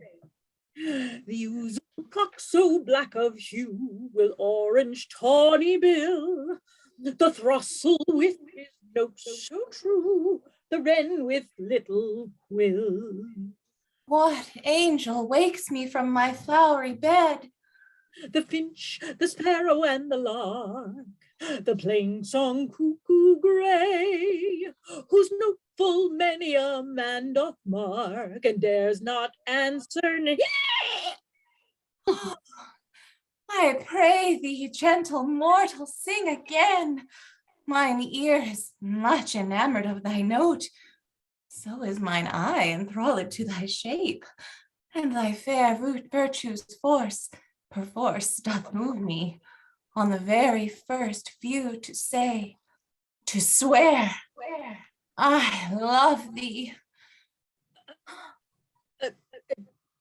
The usual cock so black of hue will orange tawny bill. The throstle with his notes so true, the wren with little quill. What angel wakes me from my flowery bed? The finch, the sparrow, and the lark, the plain song cuckoo gray, whose note full many a man doth mark, and dares not answer nay. I pray thee, gentle mortal, sing again. Mine ear is much enamored of thy note, so is mine eye enthralled to thy shape, and thy fair virtue's force perforce doth move me on the very first view to say, to swear, I love thee.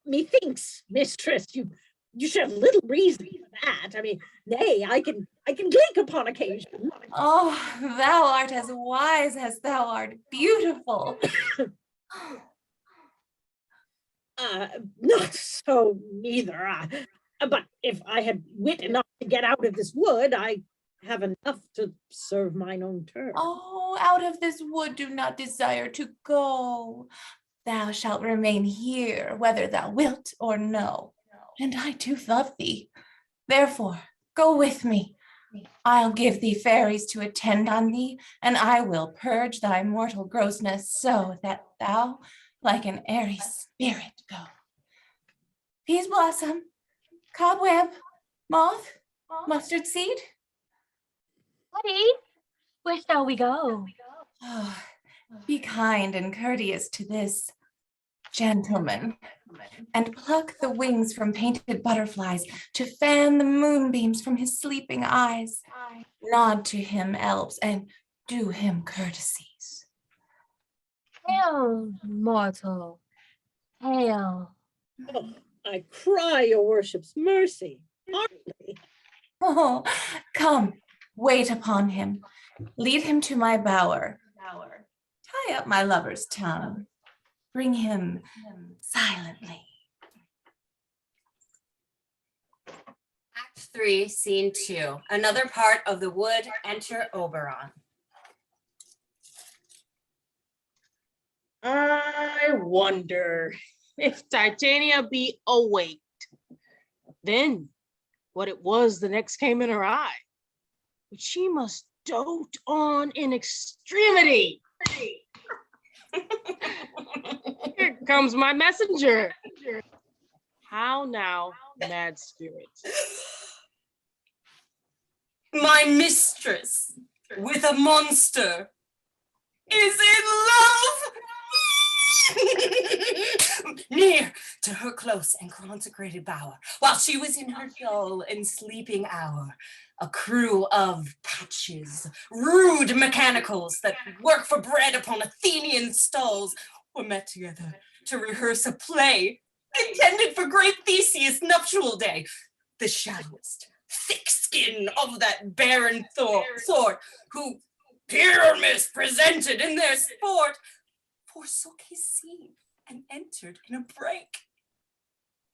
Methinks, mistress, you should have little reason for that. I mean, nay, I can drink upon occasion. Oh, thou art as wise as thou art beautiful. Not so neither. But if I had wit enough to get out of this wood, I have enough to serve mine own turn. Oh, out of this wood do not desire to go. Thou shalt remain here, whether thou wilt or no. And I too love thee. Therefore, go with me. I'll give thee fairies to attend on thee, and I will purge thy mortal grossness so that thou, like an airy spirit, go. Peaseblossom, cobweb, moth, mustard seed. Buddy, where shall we go? Oh, be kind and courteous to this gentleman, and pluck the wings from painted butterflies to fan the moonbeams from his sleeping eyes. Nod to him, elves, and do him courtesies. Hail, mortal, hail. Oh, I cry your worship's mercy. Hardly. Oh, come, wait upon him. Lead him to my bower. Tie up my lover's tongue. Bring him silently. Act 3, Scene 2. Another part of the wood. Enter Oberon. I wonder if Titania be awaked. Then what it was the next came in her eye, which she must dote on in extremity. Here comes my messenger. How now, mad spirit? My mistress with a monster is in love. Near to her close and consecrated bower, while she was in her dull and sleeping hour, a crew of patches, rude mechanicals that work for bread upon Athenian stalls, were met together to rehearse a play intended for great Theseus' nuptial day. The shallowest, thick skin of that barren sort, who Pyramus presented in their sport, forsook his scene and entered in a break.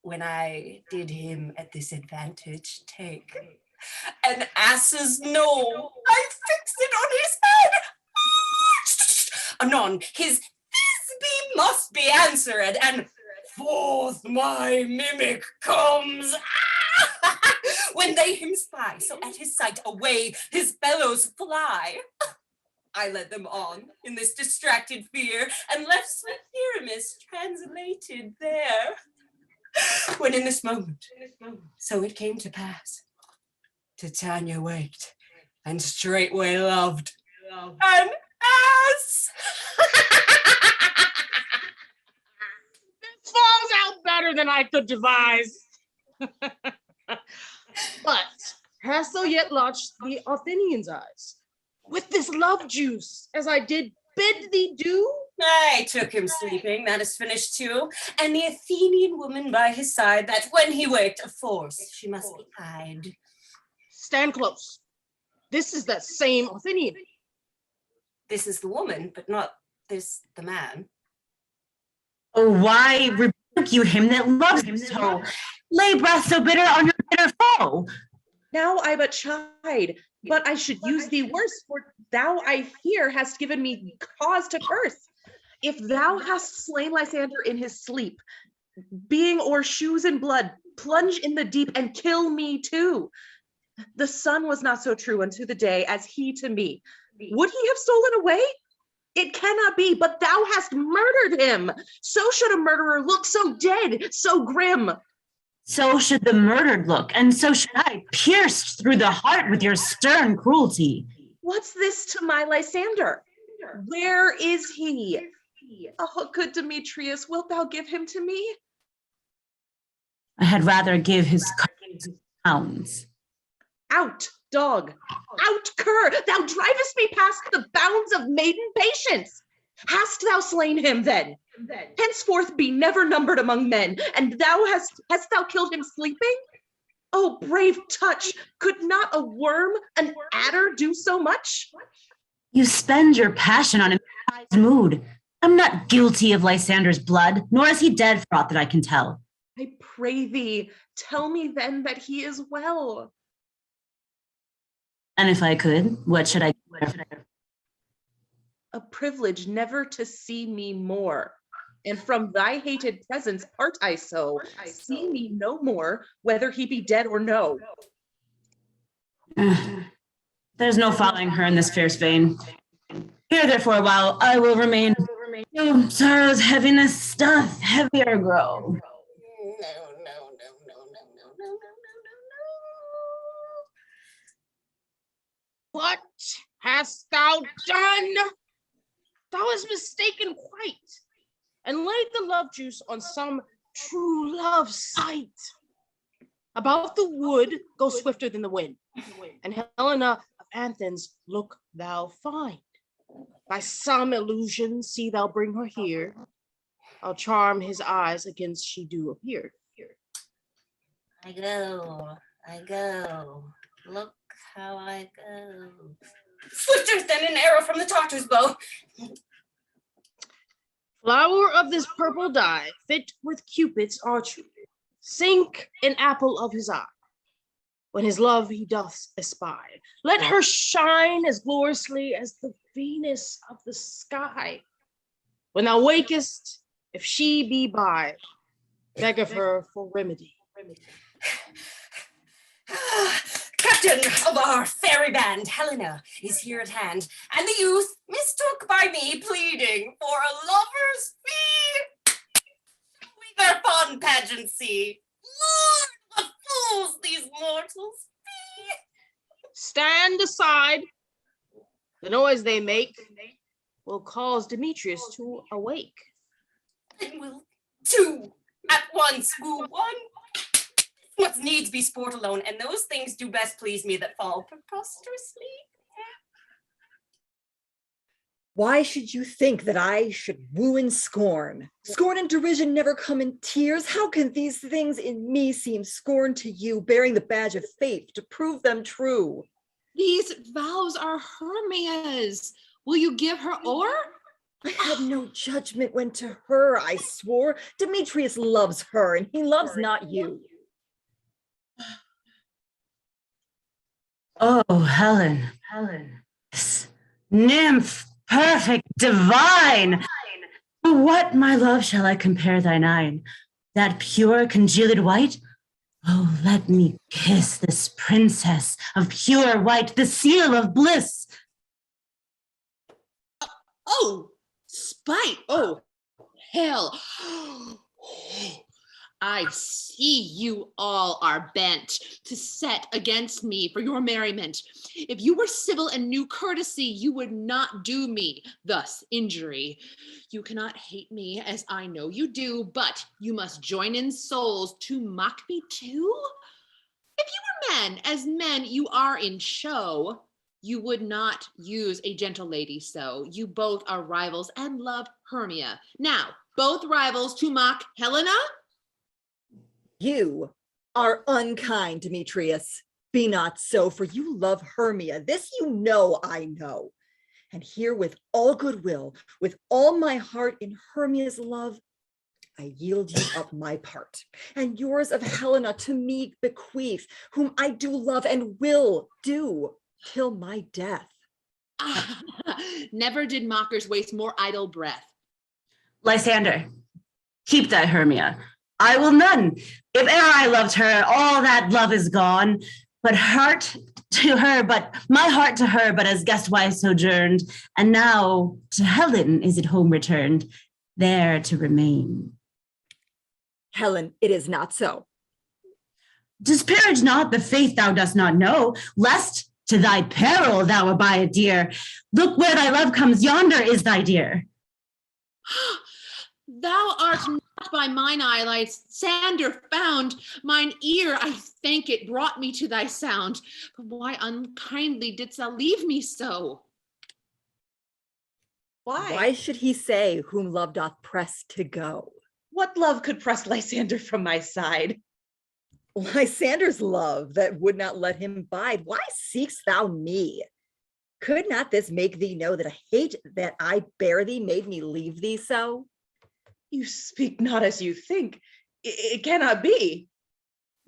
When I did him at this advantage take, an ass's knoll I fixed it on his head. Anon, his Thisbe must be answered, and forth my mimic comes. When they him spy, so at his sight away his bellows fly. I led them on in this distracted fear, and left sweet Pyramus translated there. When in this moment, so it came to pass, Titania waked, and straightway loved an ass. This falls out better than I could devise. But Hast thou yet lodged the Athenians' eyes with this love juice, as I did bid thee do? I took him sleeping, that is finished too, and the Athenian woman by his side, that when he waked, of force, she must be eyed. Stand close. This is that same Athenian. This is the woman, but not this the man. Oh, why rebuke you him that loves him so? Lay breath so bitter on your bitter foe. Now I but chide, but I should use thee worse, for thou, I fear, hast given me cause to curse. If thou hast slain Lysander in his sleep, being o'er shoes and blood, plunge in the deep and kill me too. The sun was not so true unto the day as he to me. Would he have stolen away? It cannot be, but thou hast murdered him. So should a murderer look, so dead, so grim. So should the murdered look, and so should I, pierced through the heart with your stern cruelty. What's this to my Lysander? Where is he? Oh, good Demetrius, wilt thou give him to me? I had rather give his carcass to hounds. Out, dog, out, cur, thou drivest me past the bounds of maiden patience. Hast thou slain him then? Henceforth be never numbered among men, and thou hast thou killed him sleeping? Oh, brave touch, could not a worm, an adder do so much? You spend your passion on improvised mood. I'm not guilty of Lysander's blood, nor is he dead for aught that I can tell. I pray thee, tell me then that he is well. And if I could, what should I give? A privilege never to see me more. And from thy hated presence part I so. See me no more, whether he be dead or no. There's no following her in this fierce vein. Here, therefore, a while I will remain. No sorrow's heaviness doth heavier grow. What hast thou done? Thou hast mistaken quite, and laid the love juice on some true love sight. About the wood go swifter than the wind, and Helena of Athens look thou find. By some illusion see thou bring her here. I'll charm his eyes against she do appear. I go, look how I go. Swifter than an arrow from the Tartar's bow. Flower of this purple dye, fit with Cupid's archery, sink an apple of his eye. When his love he doth espy, let her shine as gloriously as the Venus of the sky. When thou wakest, if she be by, beg of her for remedy. Captain of our fairy band, Helena, is here at hand, and the youth mistook by me pleading for a lover's fee. We their fond pageancy. Lord, what fools these mortals be! Stand aside. The noise they make will cause Demetrius to awake. And will two at once woo one. Must needs be sport alone, and those things do best please me that fall preposterously. Why should you think that I should woo and scorn? Scorn and derision never come in tears. How can these things in me seem scorn to you, bearing the badge of faith to prove them true? These vows are Hermia's. Will you give her o'er? I had no judgment when to her I swore. Demetrius loves her, and he loves not you. Oh, Helen, nymph, perfect, divine. To what, my love, shall I compare thine eye? That pure congealed white? Oh, let me kiss this princess of pure white, the seal of bliss. Oh, spite. Oh, hell. I see you all are bent to set against me for your merriment. If you were civil and knew courtesy, you would not do me thus injury. You cannot hate me as I know you do, but you must join in souls to mock me too? If you were men, as men you are in show, you would not use a gentle lady so. You both are rivals and love Hermia. Now, both rivals to mock Helena? You are unkind, Demetrius. Be not so, for you love Hermia. This you know I know. And here with all goodwill, with all my heart in Hermia's love, I yield you up my part, and yours of Helena to me bequeath, whom I do love and will do till my death. Never did mockers waste more idle breath. Lysander, keep thy Hermia. I will none. If e'er I loved her, all that love is gone. But heart to her, but my heart to her, but as guestwise sojourned, and now to Helen is it home returned, there to remain. Helen, it is not so. Disparage not the faith thou dost not know, lest to thy peril thou abide dear. Look where thy love comes, yonder is thy dear. Thou art not by mine eye, Lysander found. Mine ear, I thank it, brought me to thy sound. But why unkindly didst thou leave me so? Why should he say whom love doth press to go? What love could press Lysander from my side? Lysander's love that would not let him bide. Why seekst thou me? Could not this make thee know that a hate that I bear thee made me leave thee so? You speak not as you think. It cannot be.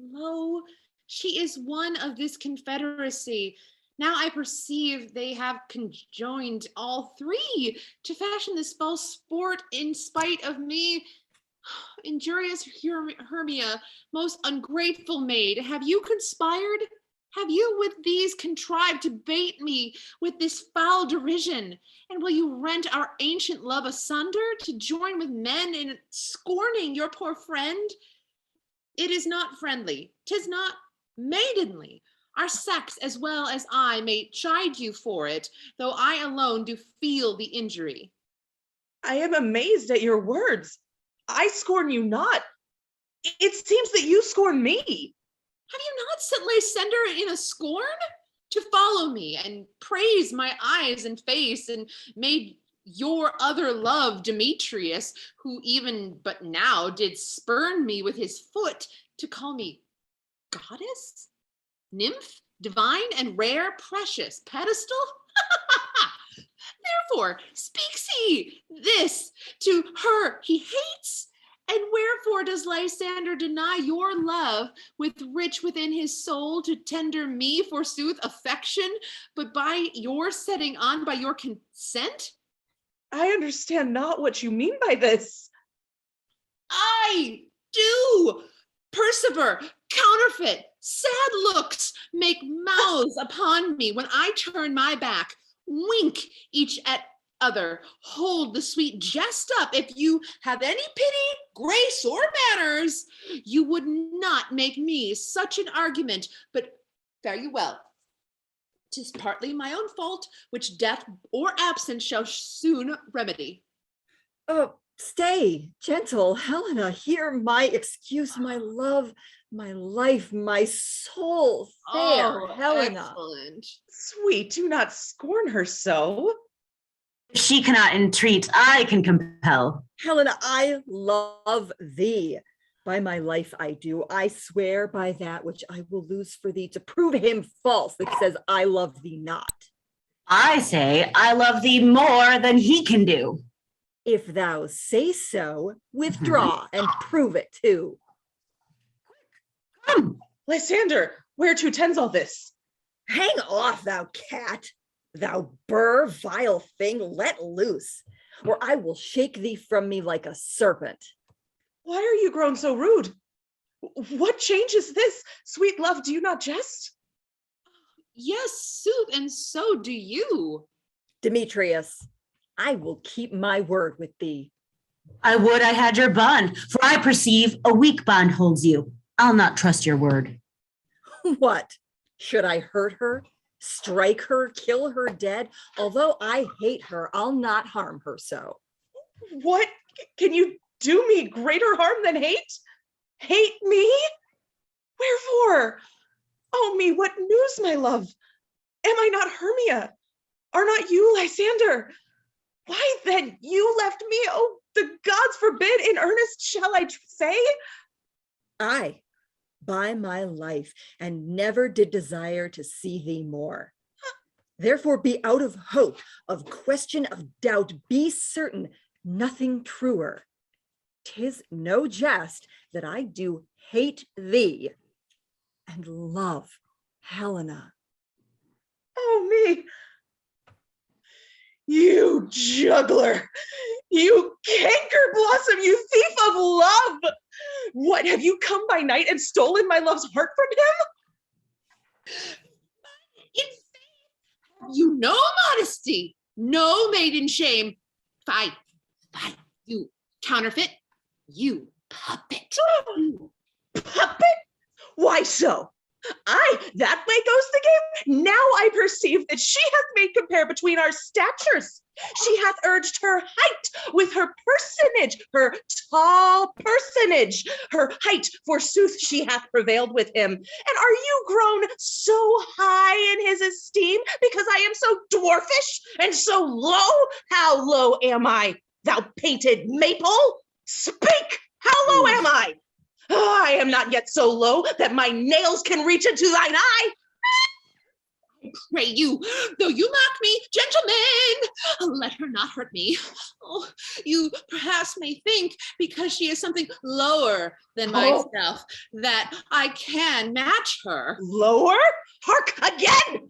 Lo, she is one of this confederacy. Now I perceive they have conjoined all three to fashion this false sport in spite of me. Injurious Hermia, most ungrateful maid, have you conspired? Have you with these contrived to bait me with this foul derision? And will you rent our ancient love asunder to join with men in scorning your poor friend? It is not friendly, 'tis not maidenly. Our sex as well as I may chide you for it, though I alone do feel the injury. I am amazed at your words. I scorn you not. It seems that you scorn me. Have you not set Lysander in a scorn? To follow me and praise my eyes and face, and made your other love, Demetrius, who even but now did spurn me with his foot, to call me goddess, nymph, divine and rare, precious, pedestal? Therefore speaks he this to her he hates? And wherefore does Lysander deny your love, with rich within his soul to tender me, forsooth, affection, but by your setting on, by your consent? I understand not what you mean by this. I do. Persever, counterfeit, sad looks make mouths upon me when I turn my back, wink each at other, hold the sweet jest up. If you have any pity, grace, or manners, you would not make me such an argument, but fare you well. 'Tis partly my own fault, which death or absence shall soon remedy. Oh, stay, gentle Helena, hear my excuse, my love, my life, my soul, fair Helena. Excellent. Sweet, do not scorn her so. If she cannot entreat, I can compel. Helena, I love thee. By my life I do. I swear by that which I will lose for thee to prove him false that says I love thee not. I say I love thee more than he can do. If thou say so, withdraw and prove it too. Come. Lysander, whereto tends all this? Hang off, thou cat. Thou burr, vile thing, let loose, or I will shake thee from me like a serpent. Why are you grown so rude? What change is this? Sweet love, do you not jest? Yes, sooth, and so do you. Demetrius, I will keep my word with thee. I would I had your bond, for I perceive a weak bond holds you. I'll not trust your word. What? Should I hurt her? Strike her, kill her dead? Although I hate her, I'll not harm her so. What? Can you do me greater harm than hate? Hate me? Wherefore? Tell me what news, my love. Am I not Hermia? Are not you Lysander? Why then you left me? Oh, the gods forbid, in earnest shall I say? I, by my life, and never did desire to see thee more. Therefore be out of hope, of question, of doubt, be certain, nothing truer. 'Tis no jest that I do hate thee and love Helena. Oh me, you juggler, you canker blossom, you thief of love. What, have you come by night and stolen my love's heart from him? In faith, have you no modesty, no maiden shame? Fie, you counterfeit, you puppet. Puppet? Why so? That way goes the game. Now I perceive that she hath made compare between our statures. She hath urged her height with her personage, her tall personage. Her height, forsooth, she hath prevailed with him. And are you grown so high in his esteem because I am so dwarfish and so low? How low am I, thou painted maple? Speak, how low am I? Oh, I am not yet so low that my nails can reach into thine eye. I pray you, though you mock me, gentlemen, let her not hurt me. Oh, you perhaps may think, because she is something lower than myself, that I can match her. Lower? Hark again!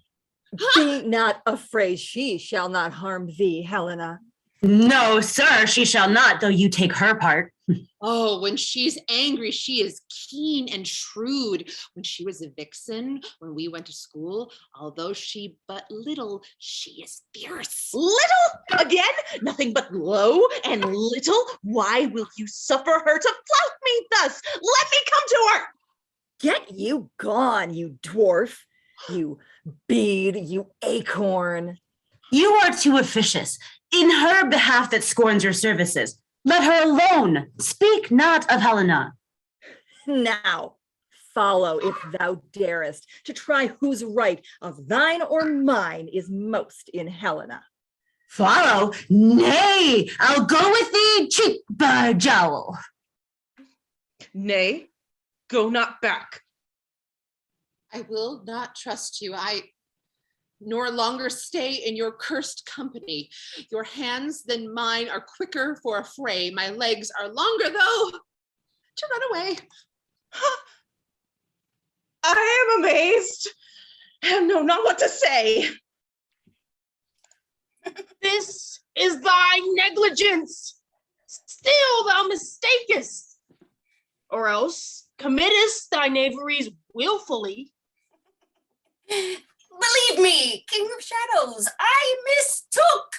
Be not afraid, she shall not harm thee, Helena. No, sir, she shall not, though you take her part. Oh, when she's angry, she is keen and shrewd. When she was a vixen, when we went to school, although she but little, she is fierce. Little? Again? Nothing but low and little? Why will you suffer her to flout me thus? Let me come to her! Get you gone, you dwarf, you bead, you acorn. You are too officious. In her behalf that scorns your services, let her alone. Speak not of Helena. Now, follow if thou darest, to try whose right of thine or mine is most in Helena. Follow? Nay, I'll go with thee, cheap jowl. Nay, go not back. I will not trust you. Nor longer stay in your cursed company. Your hands than mine are quicker for a fray. My legs are longer, though, to run away. I am amazed and know not what to say. This is thy negligence. Still thou mistakest, or else committest thy knaveries willfully. Believe me, King of Shadows, I mistook.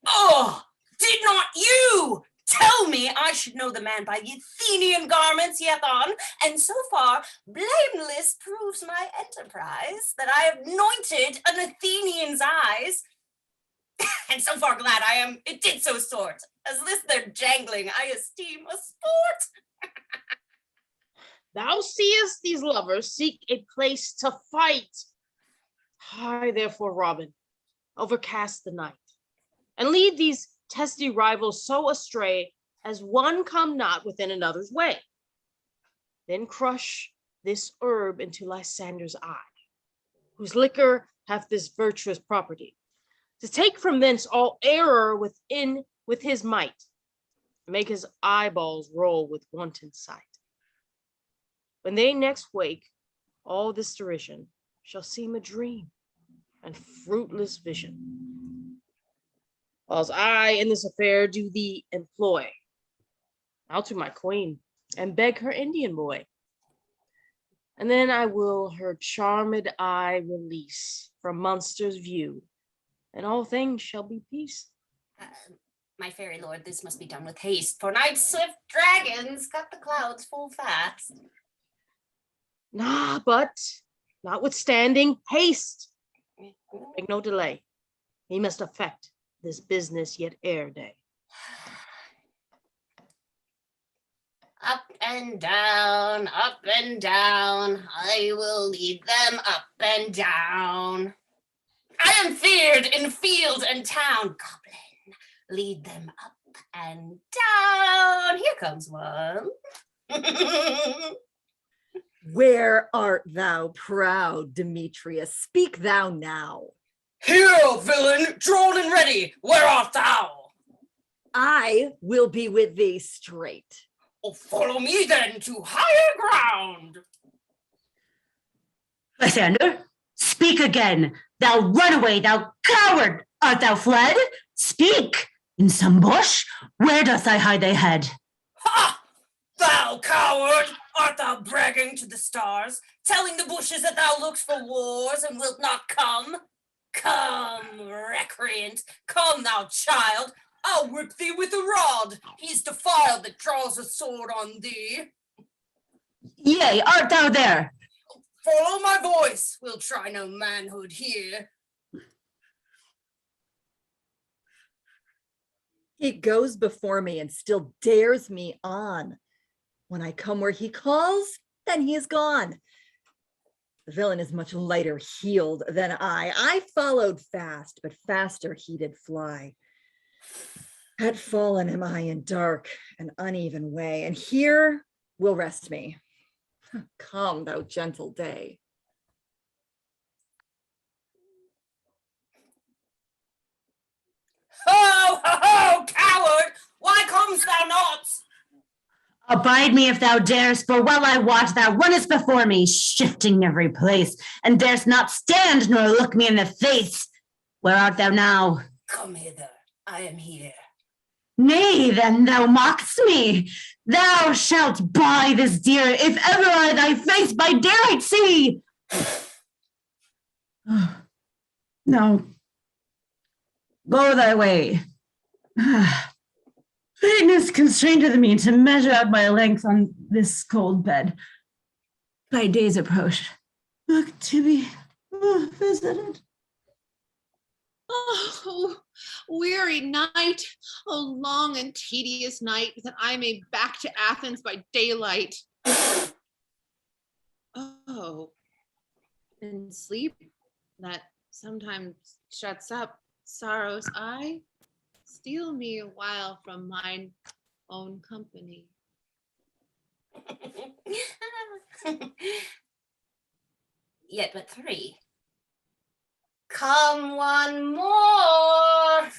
Oh, did not you tell me I should know the man by the Athenian garments he hath on? And so far, blameless proves my enterprise, that I have anointed an Athenian's eyes. And so far glad I am it did so sort, as this their jangling I esteem a sport. Thou seest these lovers seek a place to fight. Hie therefore, Robin, overcast the night, and lead these testy rivals so astray as one come not within another's way. Then crush this herb into Lysander's eye, whose liquor hath this virtuous property, to take from thence all error within with his might, and make his eyeballs roll with wanton sight. When they next wake, all this derision shall seem a dream and fruitless vision. Whilst I in this affair do thee employ, I'll to my queen and beg her Indian boy. And then I will her charmed eye release from monsters' view, and all things shall be peace. My fairy lord, this must be done with haste, for night's swift dragons cut the clouds full fast. Nah, but notwithstanding haste, make no delay. He must effect this business yet ere day. Up and down, up and down. I will lead them up and down. I am feared in field and town. Goblin, lead them up and down. Here comes one. Where art thou, proud Demetrius? Speak thou now. Here, villain, drawn and ready. Where art thou? I will be with thee straight. Oh, follow me then to higher ground. Lysander, speak again. Thou runaway, thou coward! Art thou fled? Speak! In some bush? Where doth thy hide thy head? Ha! Thou coward! Art thou bragging to the stars, telling the bushes that thou lookst for wars and wilt not come? Come, recreant, come, thou child. I'll whip thee with a rod. He's defiled that draws a sword on thee. Yea, art thou there? Follow my voice. We'll try no manhood here. He goes before me and still dares me on. When I come where he calls, then he is gone. The villain is much lighter heeled than I. I followed fast, but faster he did fly. Had fallen am I in dark and uneven way, and here will rest me. Come, thou gentle day. Ho, ho, ho, coward! Why comest thou not? Abide me if thou darest, for well I wot thou runnest before me, shifting every place, and darest not stand nor look me in the face. Where art thou now? Come hither, I am here. Nay, then thou mock'st me. Thou shalt buy this dear, if ever I thy face by daylight see. No. Go thy way. Faintness constraineth me to measure out my length on this cold bed. Thy day's approach. Look to be visited. Oh, weary night, oh, long and tedious night, that I may back to Athens by daylight. Oh, and sleep that sometimes shuts up sorrow's eye, steal me a while from mine own company. Yet but three. Come one more.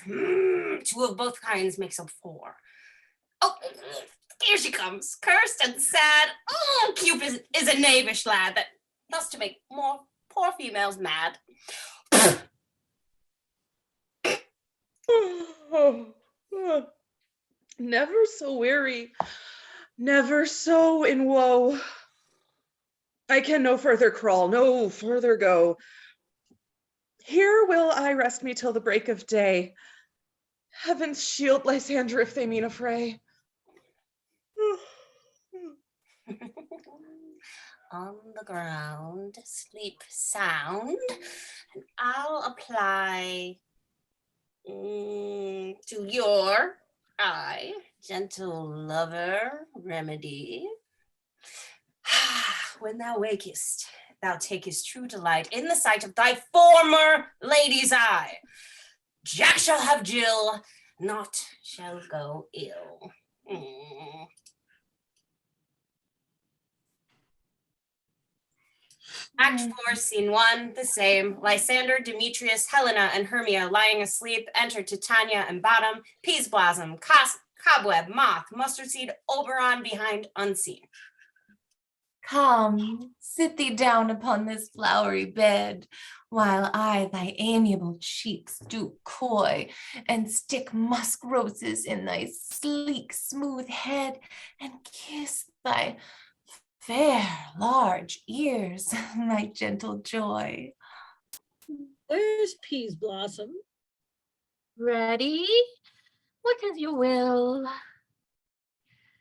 Two of both kinds makes up four. Oh, here she comes, cursed and sad. Oh, Cupid is a knavish lad that thus to make more poor females mad. Never so weary, never so in woe. I can no further crawl, no further go. Here will I rest me till the break of day. Heavens shield Lysander if they mean a fray. On the ground, sleep sound, and I'll apply to your eye, gentle lover, remedy. When thou wakest, thou takest true delight in the sight of thy former lady's eye. Jack shall have Jill, naught shall go ill. Act 4, Scene 1, the same. Lysander, Demetrius, Helena, and Hermia lying asleep. Enter Titania and Bottom, Peaseblossom, Kas, Cobweb, Moth, Mustard Seed, Oberon behind unseen. Come, sit thee down upon this flowery bed, while I thy amiable cheeks do coy, and stick musk roses in thy sleek, smooth head, and kiss thy fair, large ears, my gentle joy. Where's Peaseblossom? Ready? What is your will?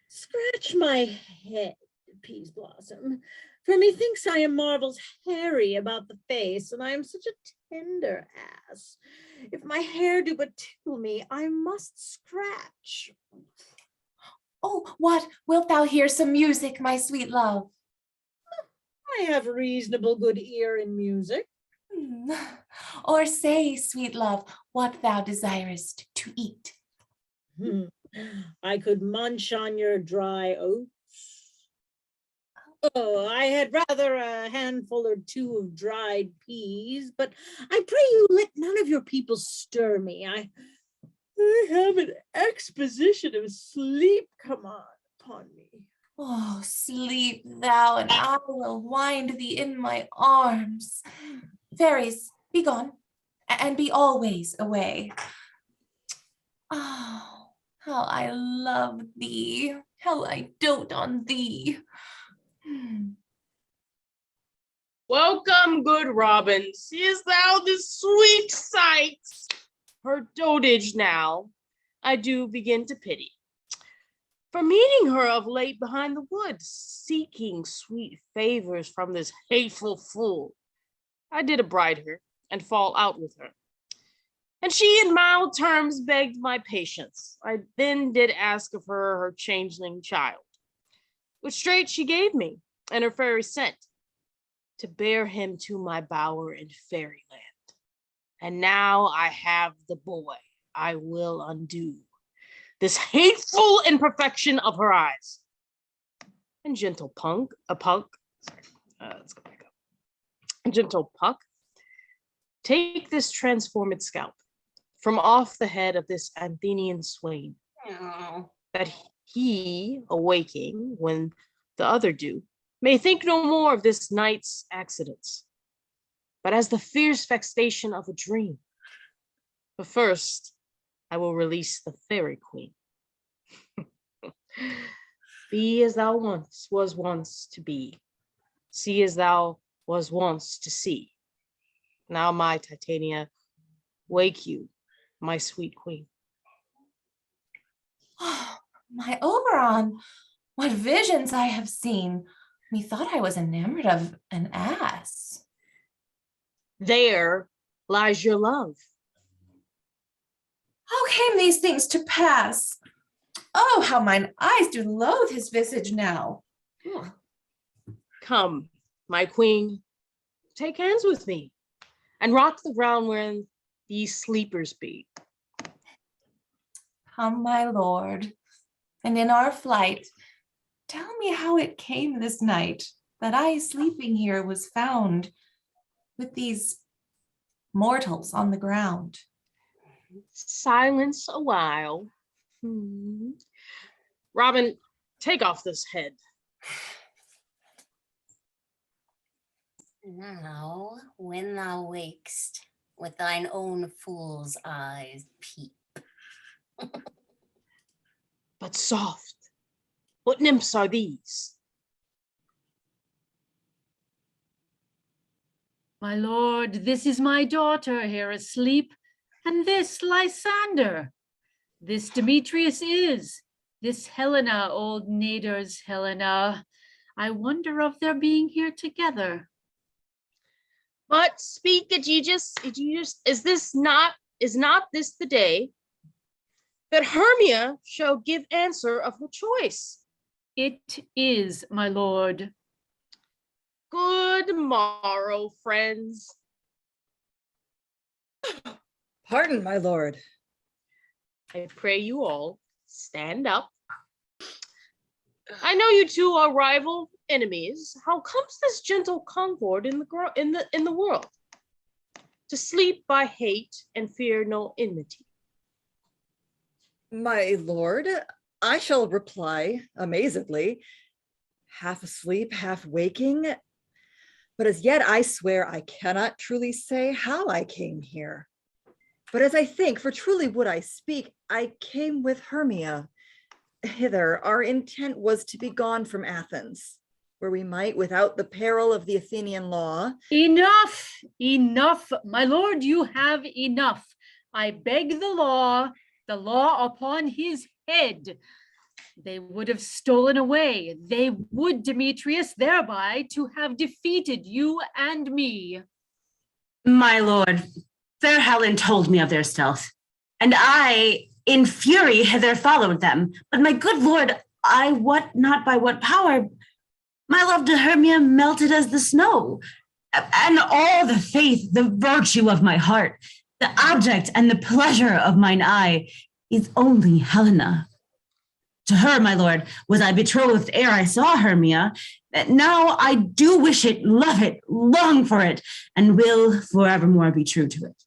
Scratch my head, Peaseblossom, for methinks I am marvels hairy about the face, and I am such a tender ass. If my hair do but tickle me, I must scratch. Oh, what? Wilt thou hear some music, my sweet love? I have reasonable good ear in music. Or say, sweet love, what thou desirest to eat. I could munch on your dry oats. Oh, I had rather a handful or two of dried peas, but I pray you let none of your people stir me. I have an exposition of sleep come on upon me. Oh, sleep thou, and I will wind thee in my arms. Fairies, be gone, and be always away. Oh, how I love thee, how I dote on thee. Welcome, good Robin. Seest thou this sweet sight? Her dotage now I do begin to pity. For meeting her of late behind the wood, seeking sweet favors from this hateful fool, I did abide her and fall out with her. And she in mild terms begged my patience. I then did ask of her changeling child, which straight she gave me, and her fairy sent to bear him to my bower in fairyland. And now I have the boy. I will undo this hateful imperfection of her eyes. And gentle let's go back up. Gentle Puck, take this transformed scalp from off the head of this Athenian swain, that he, awaking when the other do, may think no more of this night's accidents, but as the fierce vexation of a dream. But first, I will release the fairy queen. Be as thou was once to be. See as thou was once to see. Now, my Titania, wake you, my sweet queen. Oh, my Oberon, what visions I have seen. Methought I was enamored of an ass. There lies your love. How came these things to pass? Oh, how mine eyes do loathe his visage now. Come, my queen, take hands with me, and rock the ground wherein these sleepers be. Come, my lord, and in our flight, tell me how it came this night that I sleeping here was found with these mortals on the ground. Silence a while. Robin, take off this head. Now, when thou wakest, with thine own fool's eyes peep. But soft, what nymphs are these? My lord, this is my daughter here asleep, and this Lysander. This Demetrius is, this Helena, old Nader's Helena. I wonder of their being here together. But speak, Egeus, is not this the day that Hermia shall give answer of her choice? It is, my lord. Good morrow, friends. Pardon, my lord. I pray you all stand up. I know you two are rival enemies. How comes this gentle concord in the world? To sleep by hate and fear no enmity. My lord, I shall reply amazedly, half asleep, half waking. But as yet I swear I cannot truly say how I came here. But as I think, for truly would I speak, I came with Hermia hither. Our intent was to be gone from Athens, where we might, without the peril of the Athenian law. Enough, enough, my lord, you have enough. I beg the law upon his head. They would have stolen away. They would, Demetrius, thereby to have defeated you and me. My lord, fair Helen told me of their stealth, and I, in fury, hither followed them. But my good lord, I wot not by what power, my love to Hermia melted as the snow, and all the faith, the virtue of my heart, the object and the pleasure of mine eye is only Helena. To her, my lord, was I betrothed ere I saw Hermia. Now I do wish it, love it, long for it, and will forevermore be true to it.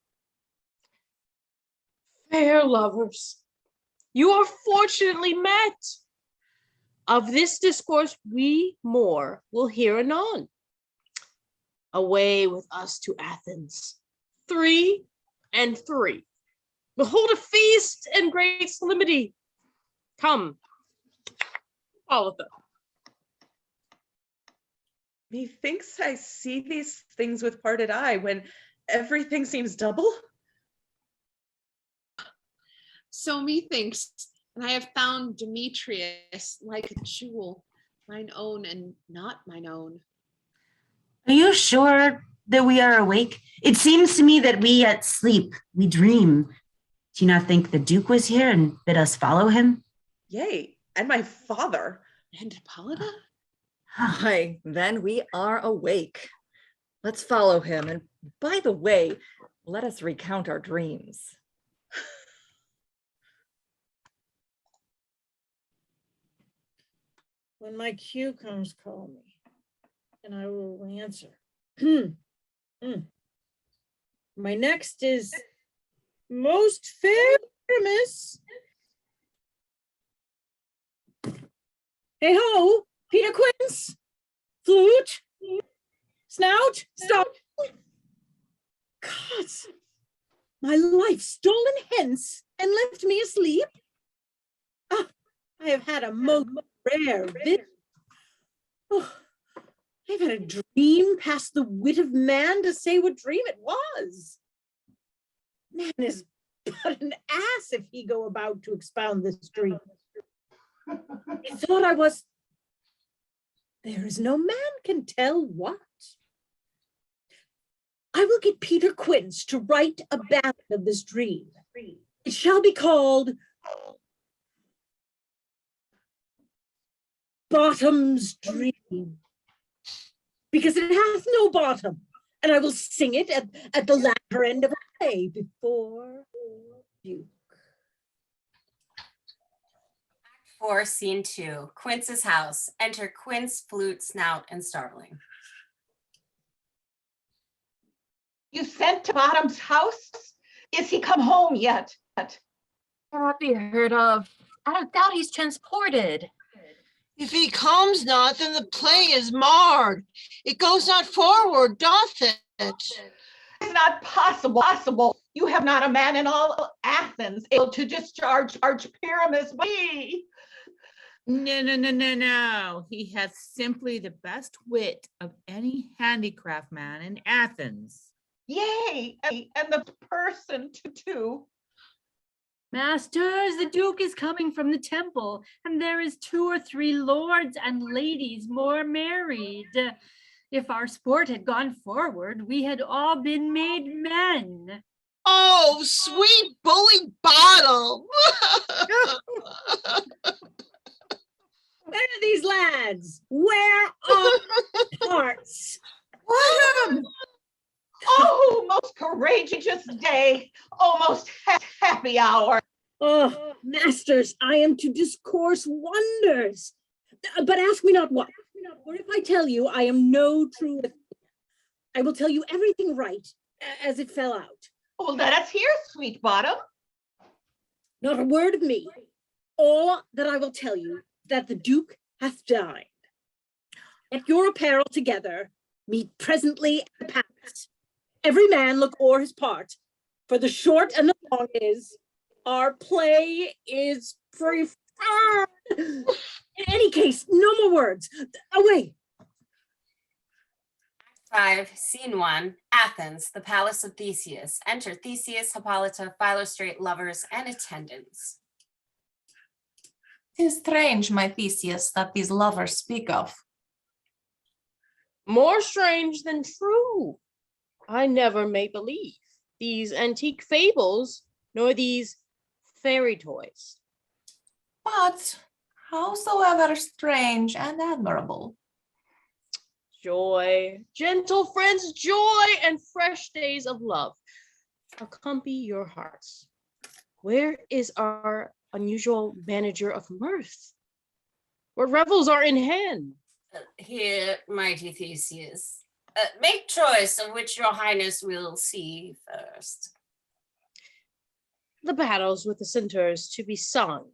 Fair lovers, you are fortunately met. Of this discourse we more will hear anon. Away with us to Athens, 3 and 3. Behold a feast and great solemnity. Come, Hippolyta. Methinks I see these things with parted eye when everything seems double. So methinks, and I have found Demetrius like a jewel, mine own and not mine own. Are you sure that we are awake? It seems to me that we yet sleep, we dream. Do you not think the Duke was here and bid us follow him? Yea, and my father. And Hippolyta? Aye, then we are awake. Let's follow him. And by the way, let us recount our dreams. When my cue comes, call me, and I will answer. My next is most fair miss. Hey ho, Peter Quince, Flute, Snout, stop. Gods, my life stolen hence and left me asleep. Ah, I have had a most rare vision. Oh, I've had a dream past the wit of man to say what dream it was. Man is but an ass if he go about to expound this dream. I thought I was, there is no man can tell what. I will get Peter Quince to write a ballad of this dream. It shall be called Bottom's Dream, because it hath no bottom, and I will sing it at the latter end of a play before you. 4, Scene 2, Quince's house. Enter Quince, Flute, Snout, and Starveling. You sent to Bottom's house? Is he come home yet? Cannot be heard of. I don't doubt he's transported. If he comes not, then the play is marred. It goes not forward, doth it? It's not possible. You have not a man in all Athens able to discharge Pyramus. Me. No. He hath simply the best wit of any handicraft man in Athens. Yea, and the person too. Masters, the Duke is coming from the temple, and there is 2 or 3 lords and ladies more married. If our sport had gone forward, we had all been made men. Oh, sweet bully Bottom! Where are these lads? Where are hearts? What? Oh, most courageous day. Oh, most happy hour. Oh, masters, I am to discourse wonders. But ask me not what. For if I tell you, I am no true. I will tell you everything right as it fell out. Oh, let us hear, sweet Bottom. Not a word of me. All that I will tell you, that the Duke hath dined. Get your apparel together, meet presently at the palace. Every man look o'er his part, for the short and the long is, our play is preferred. In any case, no more words. Away. 5, Scene 1, Athens, the palace of Theseus. Enter Theseus, Hippolyta, Philostrate, lovers, and attendants. 'Tis strange, my Theseus, that these lovers speak of. More strange than true. I never may believe these antique fables, nor these fairy toys. But howsoever strange and admirable. Joy, gentle friends, joy and fresh days of love accompany your hearts. Where is our unusual manager of mirth? What revels are in hand? Here, mighty Theseus. Make choice of which your highness will see first. The battles with the centaurs to be sung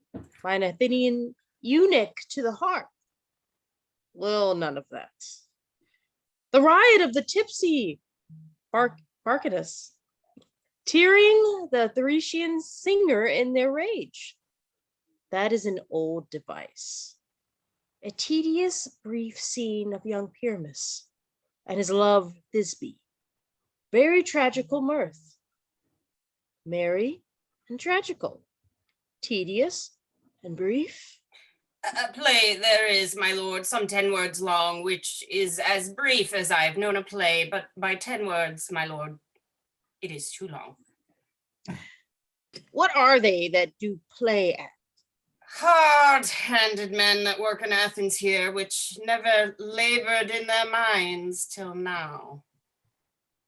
by an Athenian eunuch to the harp. Well, none of that. The riot of the tipsy Barcadus, tearing the Thracian singer in their rage. That is an old device. A tedious, brief scene of young Pyramus and his love Thisbe. Very tragical mirth. Merry and tragical. Tedious and brief. A play there is, my lord, some 10 words long, which is as brief as I've known a play, but by 10 words, my lord, it is too long. What are they that do play at? Hard-handed men that work in Athens here, which never labored in their minds till now.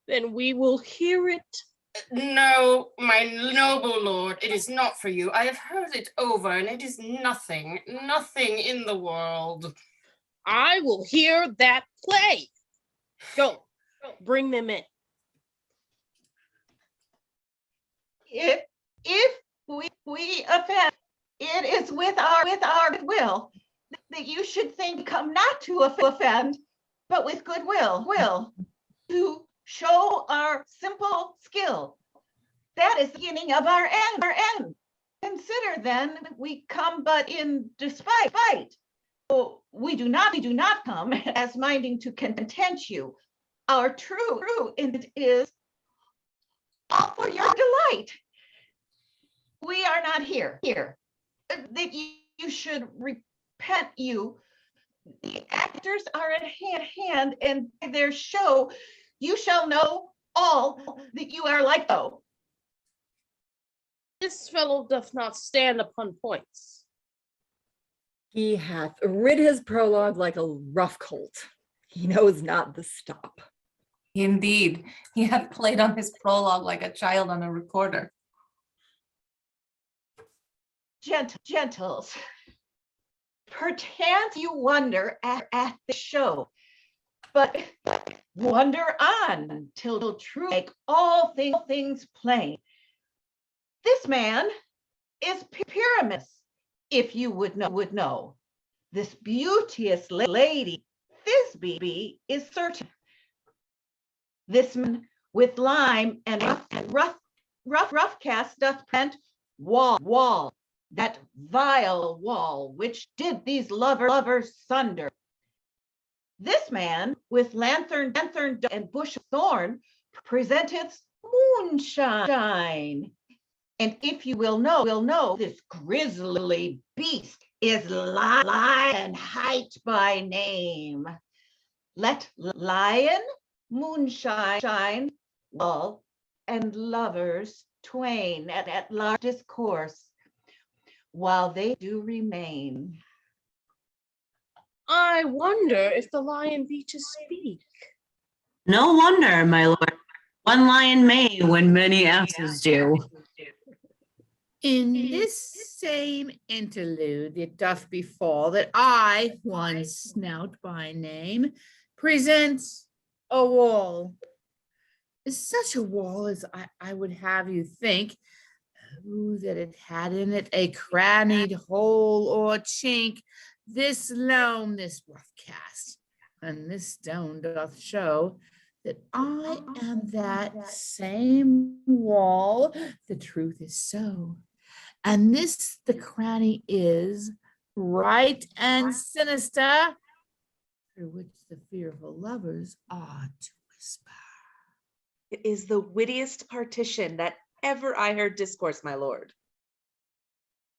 Then we will hear it. No, my noble lord, it is not for you. I have heard it over, and it is nothing in the world. I will hear that play. Go, bring them in. If we offend, it is with our will that you should think come not to offend, but with goodwill, to show our simple skill. That is the beginning of our end. Consider then we come but in despite. So we do not come as minding to content you. Our true intent is all for your delight. We are not here that you should repent you. The actors are at hand, and by their show you shall know all that you are like though. This fellow doth not stand upon points. He hath rid his prologue like a rough colt. He knows not the stop. Indeed, he hath played on his prologue like a child on a recorder. Gentles, perchance you wonder at the show, but wonder on till true make all things plain. This man is Pyramus, if you would know. This beauteous lady, Thisbe, is certain. This man with lime and rough cast doth prevent wall, that vile wall which did these lovers sunder. This man with lantern and bush of thorn presenteth moonshine. And if you will know, this grisly beast is Lion Height by name. Let lion, moonshine, wall, and lovers twain at large discourse, while they do remain. I wonder if the lion be to speak. No wonder, my lord. One lion may when many asses do. In this same interlude, it doth befall that I, one Snout by name, present a wall. Such a wall as I would have you think, that it had in it a crannied hole or chink, this loam, this rough cast, and this stone doth show that I am that same wall. The truth is so. And this the cranny is, right and sinister, through which the fearful lovers are to whisper. It is the wittiest partition that ever I heard discourse, my lord.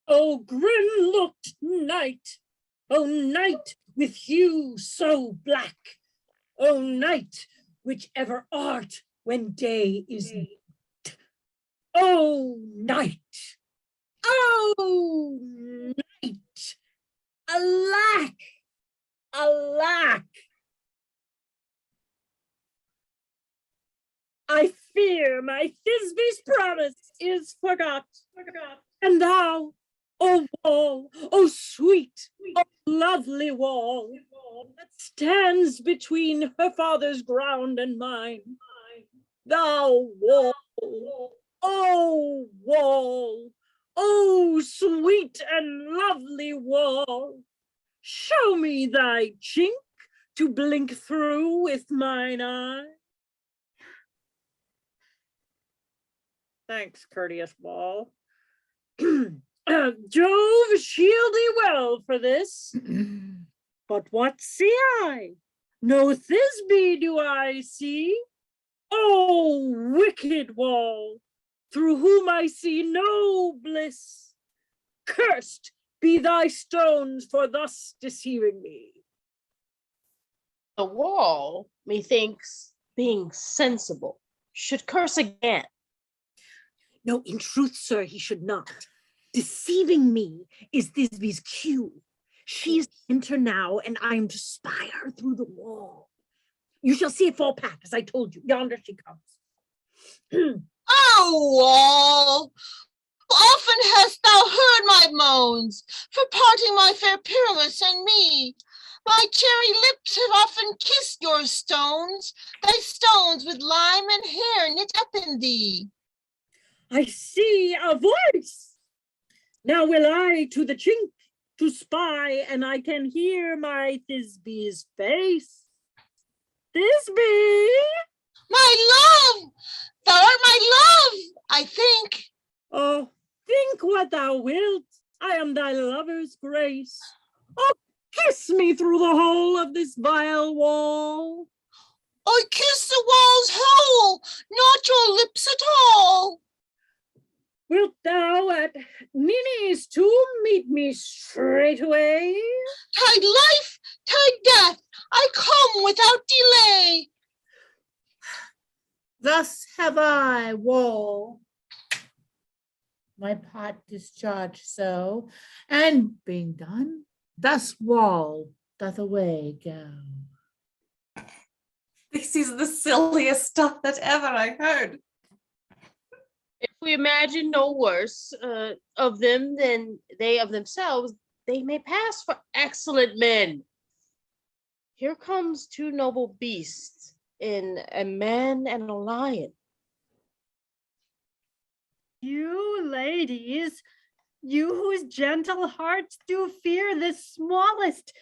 O grim-looked night, O night with hue so black, O night which ever art when day is night. O night, O night, Alack! Alack! I fear my Thisbe's promise is forgot. And thou, O wall, O sweet, O lovely wall, that stands between her father's ground and mine. Thou wall, O wall, O sweet and lovely wall, show me thy chink to blink through with mine eye. Thanks, courteous wall. Jove shield thee well for this. But what see I? No Thisbe do I see. Oh, wicked wall, through whom I see no bliss. Cursed be thy stones for thus deceiving me. The wall, methinks, being sensible, should curse again. No, in truth, sir, he should not. Deceiving me is Thisbe's cue. She is to enter now, and I am to spy her through the wall. You shall see it fall back, as I told you. Yonder she comes. Oh, wall! Often hast thou heard my moans for parting my fair Pyramus and me. My cherry lips have often kissed your stones, thy stones with lime and hair knit up in thee. I see a voice. Now will I to the chink to spy, and I can hear my Thisbe's face. Thisbe! My love! Thou art my love, I think. Oh, think what thou wilt. I am thy lover's grace. Oh, kiss me through the hole of this vile wall. I kiss the wall's hole, not your lips at all. Wilt thou at Nini's tomb meet me straightway? Tide life, tide death, I come without delay. Thus have I, wall, my pot discharged so, and being done, thus wall doth away go. This is the silliest stuff that ever I heard. If we imagine no worse of them than they of themselves, they may pass for excellent men. Here comes two noble beasts in a man and a lion. You ladies, you whose gentle hearts do fear the smallest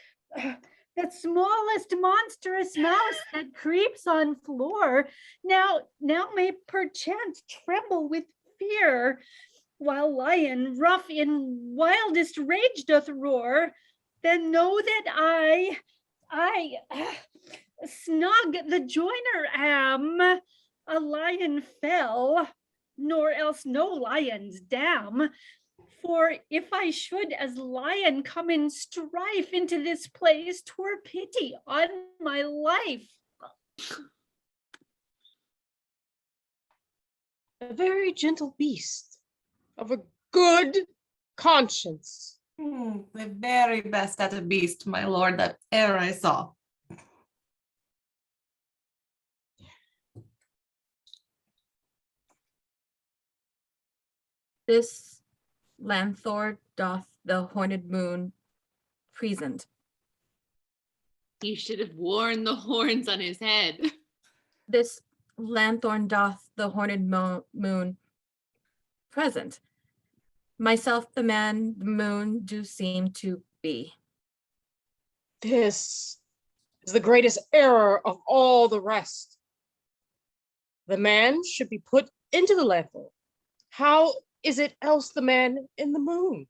monstrous mouse that creeps on floor, now may perchance tremble with fear, while lion rough in wildest rage doth roar. Then know that I Snug the joiner am, a lion fell, nor else no lion's dam. For if I should as lion come in strife into this place, 'twere pity on my life. A very gentle beast of a good conscience. The very best at a beast, my lord, that e'er I saw. This lanthor doth the horned moon present. He should have worn the horns on his head. This lanthorn doth the horned moon present. Myself the man the moon do seem to be. This is the greatest error of all the rest. The man should be put into the lanthorn. How is it else the man in the moon?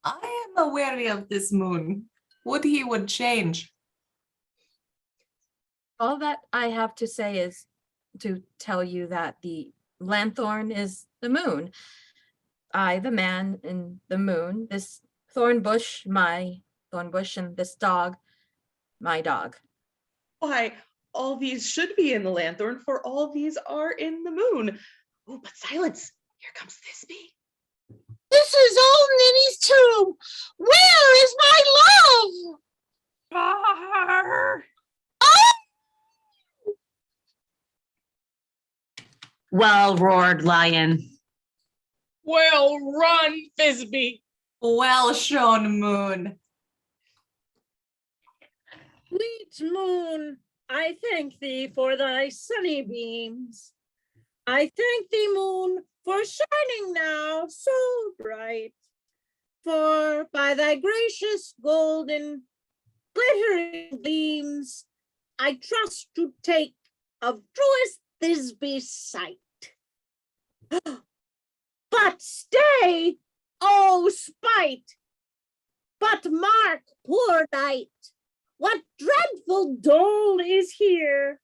I am aweary of this moon. Would he would change. All that I have to say is to tell you that the lanthorn is the moon. I, the man in the moon, this thorn bush, my thorn bush, and this dog, my dog. Why, all these should be in the lanthorn, for all these are in the moon. Oh, but silence, here comes Thisbe. This is old Ninny's tomb. Where is my love? Arr! Oh! Well roared, lion. Well run, Thisbe. Well shone, moon. Sweet moon, I thank thee for thy sunny beams. I thank thee, moon, for shining now so bright. For by thy gracious golden glittering gleams, I trust to take of truest Thisbe's sight. But stay, oh spite! But mark, poor knight, what dreadful dole is here?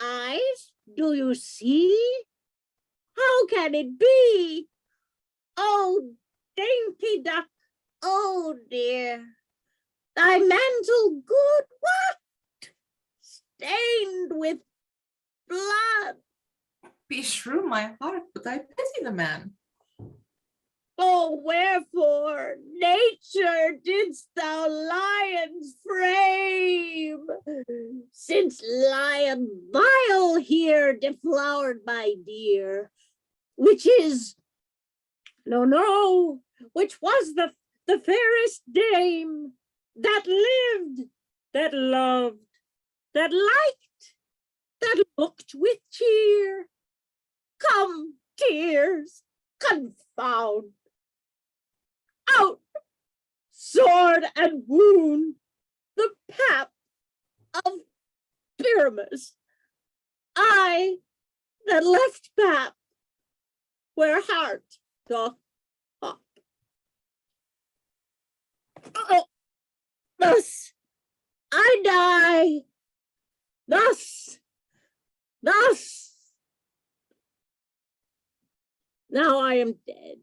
Eyes, do you see? How can it be? Oh, dainty duck, oh dear, thy mantle good, what? Stained with blood. Beshrew my heart, but I pity the man. Oh, wherefore, nature, didst thou lions frame? Since lion vile here deflowered my dear, which is, no, which was the fairest dame that lived, that loved, that liked, that looked with cheer. Come, tears, confound. Out, sword and wound, the pap of Pyramus. I that left pap where heart doth pop. Oh, thus I die, thus. Now I am dead.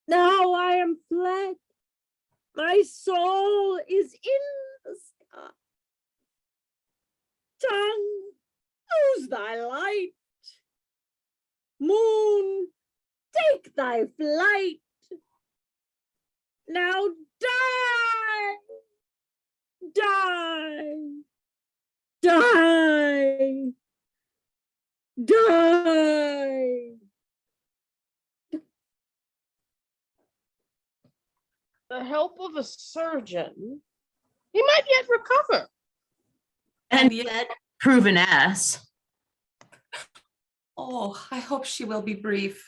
Now I am fled. My soul is in the sky. Tongue, lose thy light. Moon, take thy flight. Now die. The help of a surgeon, he might yet recover. And yet prove an ass. Oh, I hope she will be brief.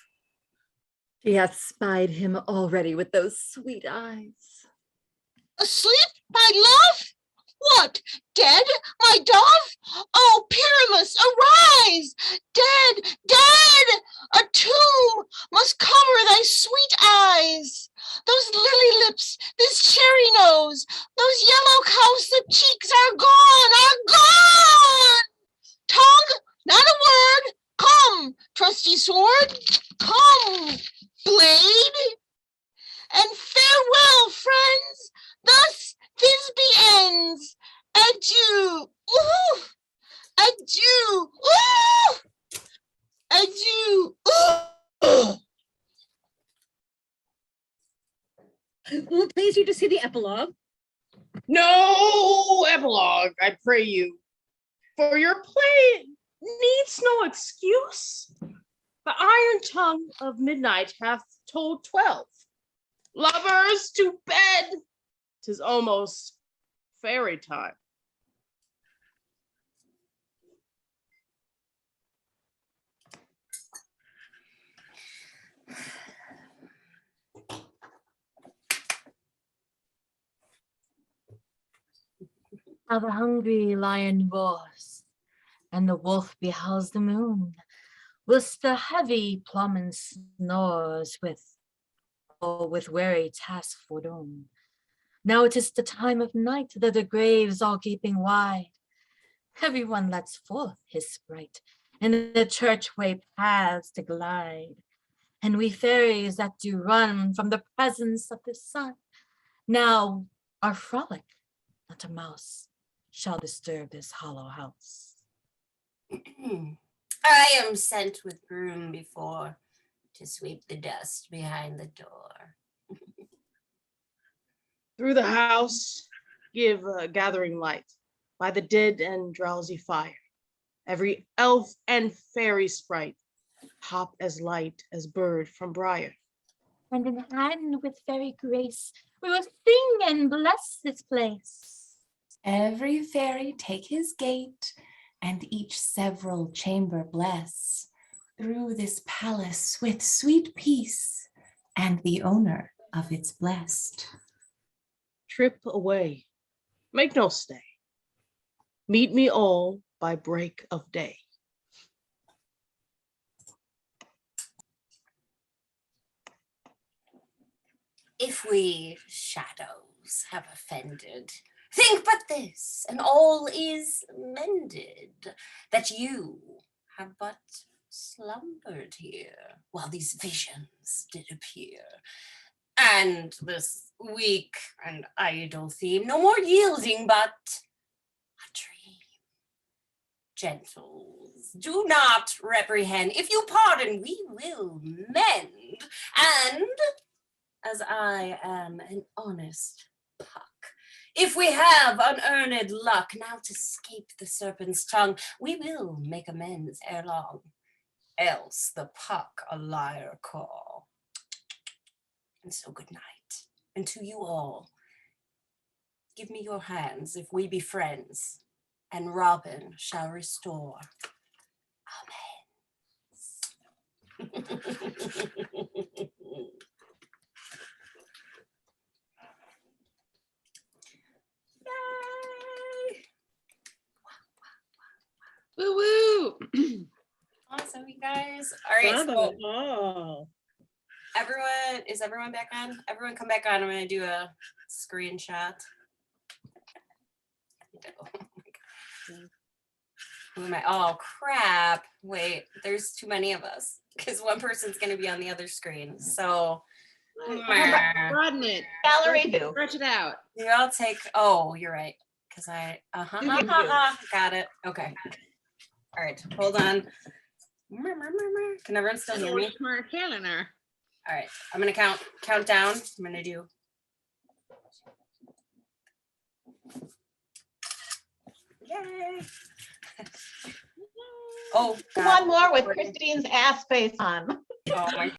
She hath spied him already with those sweet eyes. Asleep, my love? What, dead, my dove? Oh, Pyramus, arise! Dead, dead! A tomb must cover thy sweet eyes. Those lily lips, this cherry nose, those yellow cowslip cheeks are gone! Tongue, not a word. Come, trusty sword, come, blade. And farewell, friends. Thus Thisbe ends. Adieu. Ooh. Adieu. Ooh. Adieu. Ooh. Will it please you to see the epilogue? No epilogue, I pray you. For your play needs no excuse. The iron tongue of midnight hath told 12. Lovers to bed, 'tis almost fairy time. How the hungry lion roars, and the wolf beholds the moon, whilst the heavy plowman snores with weary task foredoomed. Now it is the time of night, that the graves all gaping wide. Everyone lets forth his sprite, and the churchway paths to glide. And we fairies that do run from the presence of the sun, now our frolic, not a mouse, shall disturb this hollow house. I am sent with groom before. to sweep the dust behind the door. Through the house, give a gathering light by the dead and drowsy fire. Every elf and fairy sprite hop as light as bird from briar. And in hand with fairy grace, we will sing and bless this place. Every fairy take his gate, and each several chamber bless. Through this palace with sweet peace, and the owner of it's blessed. Trip away, make no stay. Meet me all by break of day. If we shadows have offended, think but this, and all is mended, that you have but slumbered here while these visions did appear. And this weak and idle theme, no more yielding but a dream. Gentles, do not reprehend. If you pardon, we will mend. And as I am an honest puck, if we have unearned luck now to escape the serpent's tongue, we will make amends ere long. Else the puck a liar call. And so good night. And to you all, give me your hands if we be friends, and Robin shall restore amends. Woo woo. Awesome, you guys. All right, Love so it all. is everyone back on? Everyone come back on. I'm gonna do a screenshot. Who am I? Oh crap. Wait, there's too many of us because one person's gonna be on the other screen. So Broaden it. Gallery view. Stretch it out. you all take, oh, you're right. Because got it. Okay. All right, hold on. Can everyone still hear me? Smart Helena. All right, I'm gonna count down. I'm gonna do. Yay! Oh, God. One more with Christine's ass face on. Oh my